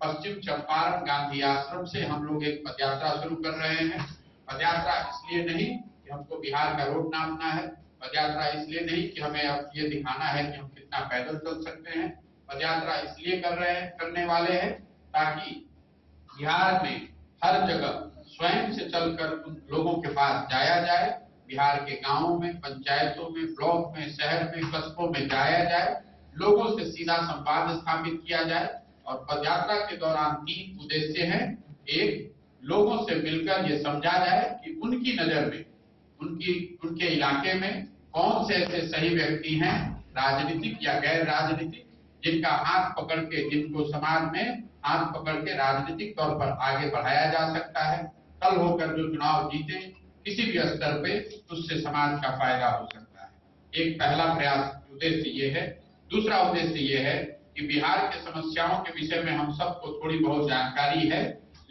पश्चिम चंपारण गांधी आश्रम से हम लोग एक पदयात्रा शुरू कर रहे हैं। पदयात्रा इसलिए नहीं कि हमको बिहार का रोड नापना है, पदयात्रा इसलिए नहीं कि हमें अब ये दिखाना है कि हम कितना पैदल चल सकते हैं। पदयात्रा इसलिए करने वाले हैं ताकि बिहार में हर जगह स्वयं से चलकर उन लोगों के पास जाया जाए। बिहार के गांवों में, पंचायतों में, ब्लॉक में, शहर में, कस्बों में जाया जाए, लोगों से सीधा संवाद स्थापित किया जाए। और पदयात्रा के दौरान 3 उद्देश्य हैं। एक, लोगों से मिलकर ये समझा जाए कि उनकी नजर में, उनके इलाके में कौन से ऐसे सही व्यक्ति हैं, राजनीतिक या गैर राजनीतिक, जिनका हाथ पकड़ के, जिनको समाज में हाथ पकड़ के राजनीतिक तौर पर आगे बढ़ाया जा सकता है। कल होकर जो चुनाव जीते किसी भी स्तर पे, उससे समाज का फायदा हो सकता है। एक पहला प्रयास उद्देश्य ये है। दूसरा उद्देश्य ये है कि बिहार के समस्याओं के विषय में हम सबको थोड़ी बहुत जानकारी है,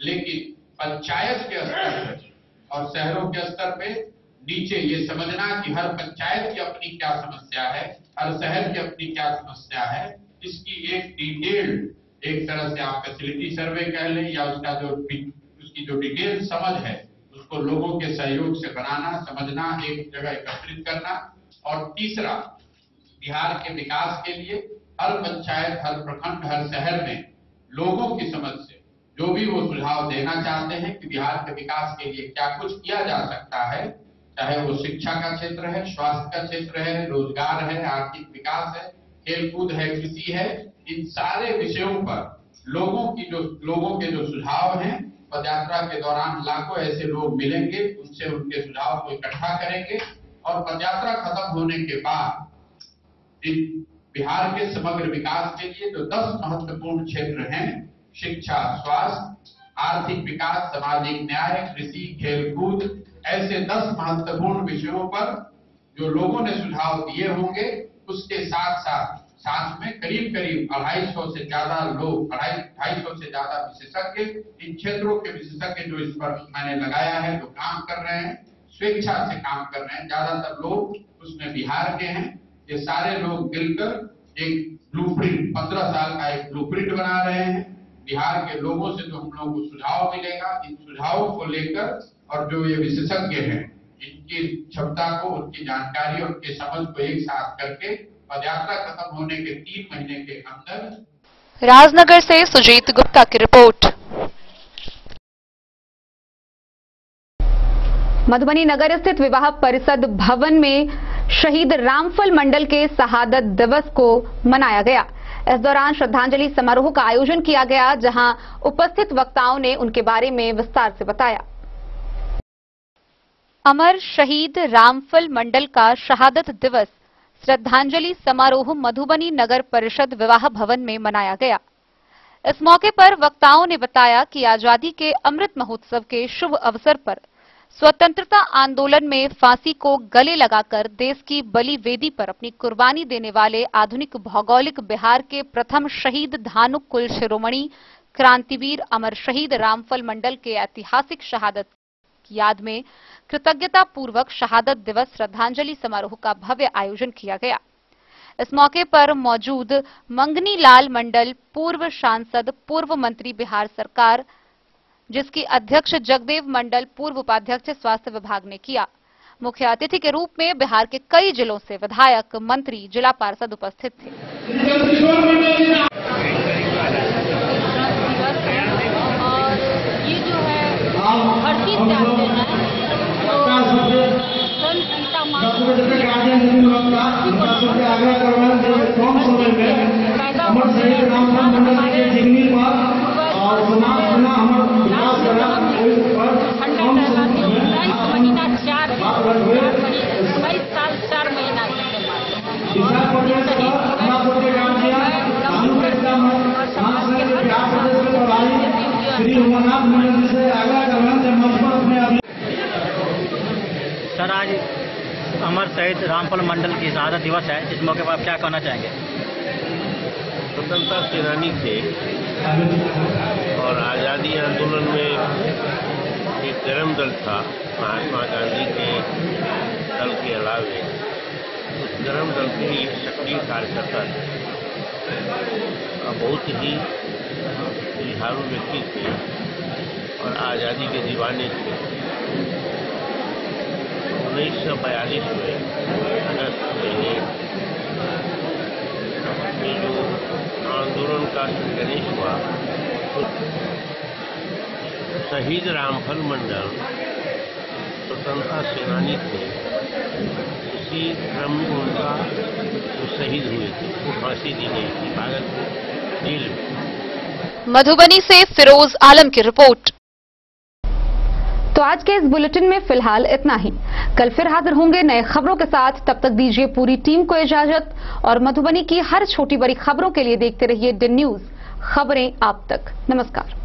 लेकिन पंचायत के स्तर पर और शहरों के स्तर पे नीचे ये समझना कि हर पंचायत की अपनी क्या समस्या है, हर शहर की अपनी क्या समस्या है, इसकी एक डिटेल्ड, एक तरह से आप फैसिलिटी सर्वे कह लें या उसकी जो डिटेल समझ है, उसको लोगों के सहयोग से बनाना, समझना, एक जगह एकत्रित करना। और तीसरा, बिहार के विकास के लिए हर पंचायत, हर प्रखंड, हर शहर में लोगों की समझ से जो भी वो सुझाव देना चाहते हैं कि बिहार के विकास के लिए क्या कुछ किया जा सकता है, चाहे वो शिक्षा का क्षेत्र है, स्वास्थ्य का क्षेत्र है, रोजगार है, आर्थिक विकास है, खेलकूद है, कृषि है, इन सारे विषयों पर लोगों के जो सुझाव हैं, पदयात्रा के दौरान लाखों ऐसे लोग मिलेंगे, उनसे उनके सुझाव को इकट्ठा करेंगे और पदयात्रा खत्म होने के बाद बिहार के समग्र विकास के लिए जो 10 महत्वपूर्ण क्षेत्र हैं, शिक्षा, स्वास्थ्य, आर्थिक विकास, सामाजिक न्याय, कृषि, खेलकूद, ऐसे 10 महत्वपूर्ण विषयों पर जो लोगों ने सुझाव दिए होंगे, उसके साथ में करीब 250 से ज्यादा लोग, 250 से ज्यादा विशेषज्ञ, इन क्षेत्रों के विशेषज्ञ जो इस पर मैंने लगाया है, जो काम कर रहे हैं, स्वेच्छा से काम कर रहे हैं, ज्यादातर लोग उसमें बिहार के हैं। ये सारे लोग मिलकर एक ब्लूप्रिंट, 15 साल का एक ब्लूप्रिंट बना रहे हैं। बिहार के लोगों से जो हम लोगों को सुझाव मिलेगा, इन सुझावों को लेकर और जो ये विशेषज्ञ हैं, इनकी क्षमता को, उनकी जानकारी और उनकी समझ को एक साथ करके पदयात्रा खत्म होने के 3 महीने के अंदर। राजनगर से सुजीत गुप्ता की रिपोर्ट। मधुबनी नगर स्थित विवाह परिषद भवन में शहीद रामफल मंडल के शहादत दिवस को मनाया गया। इस दौरान श्रद्धांजलि समारोह का आयोजन किया गया, जहां उपस्थित वक्ताओं ने उनके बारे में विस्तार से बताया। अमर शहीद रामफल मंडल का शहादत दिवस श्रद्धांजलि समारोह मधुबनी नगर परिषद विवाह भवन में मनाया गया। इस मौके पर वक्ताओं ने बताया कि आजादी के अमृत महोत्सव के शुभ अवसर पर स्वतंत्रता आंदोलन में फांसी को गले लगाकर देश की बलि वेदी पर अपनी कुर्बानी देने वाले आधुनिक भौगोलिक बिहार के प्रथम शहीद धानुक कुल शिरोमणि क्रांतिवीर अमर शहीद रामफल मंडल के ऐतिहासिक शहादत की याद में कृतज्ञता पूर्वक शहादत दिवस श्रद्धांजलि समारोह का भव्य आयोजन किया गया। इस मौके पर मौजूद मंगनी लाल मंडल, पूर्व सांसद, पूर्व मंत्री बिहार सरकार, जिसकी अध्यक्ष जगदेव मंडल, पूर्व उपाध्यक्ष स्वास्थ्य विभाग ने किया। मुख्य अतिथि के रूप में बिहार के कई जिलों से विधायक, मंत्री, जिला पार्षद उपस्थित थे। और ये जो है हर चीज जानते हैं, सीता माँ सर, आज अमर शहीद रामफल मंडल की शहादत दिवस है। इस मौके पर आप क्या कहना चाहेंगे? स्वतंत्रता सेनानी थे और आज़ादी आंदोलन में एक गर्म दल था महात्मा गांधी के दल के अलावे। उस गर्म दल के एक सक्रिय कार्यकर्ता थे और बहुत ही जुझारू व्यक्ति थे और आज़ादी के दीवाने थे। 1942 में अगस्त महीने में जो आंदोलन का संघर्ष हुआ, तो शहीद रामफल मंडल स्वतंत्रता सेनानी थे। उसी क्रम में उनका जो शहीद हुए थे, वो फांसी दी गई थी भागलपुर जेल में। मधुबनी से फिरोज आलम की रिपोर्ट। तो आज के इस बुलेटिन में फिलहाल इतना ही। कल फिर हाजिर होंगे नए खबरों के साथ। तब तक दीजिए पूरी टीम को इजाजत और मधुबनी की हर छोटी बड़ी खबरों के लिए देखते रहिए डी न्यूज, खबरें आप तक। नमस्कार।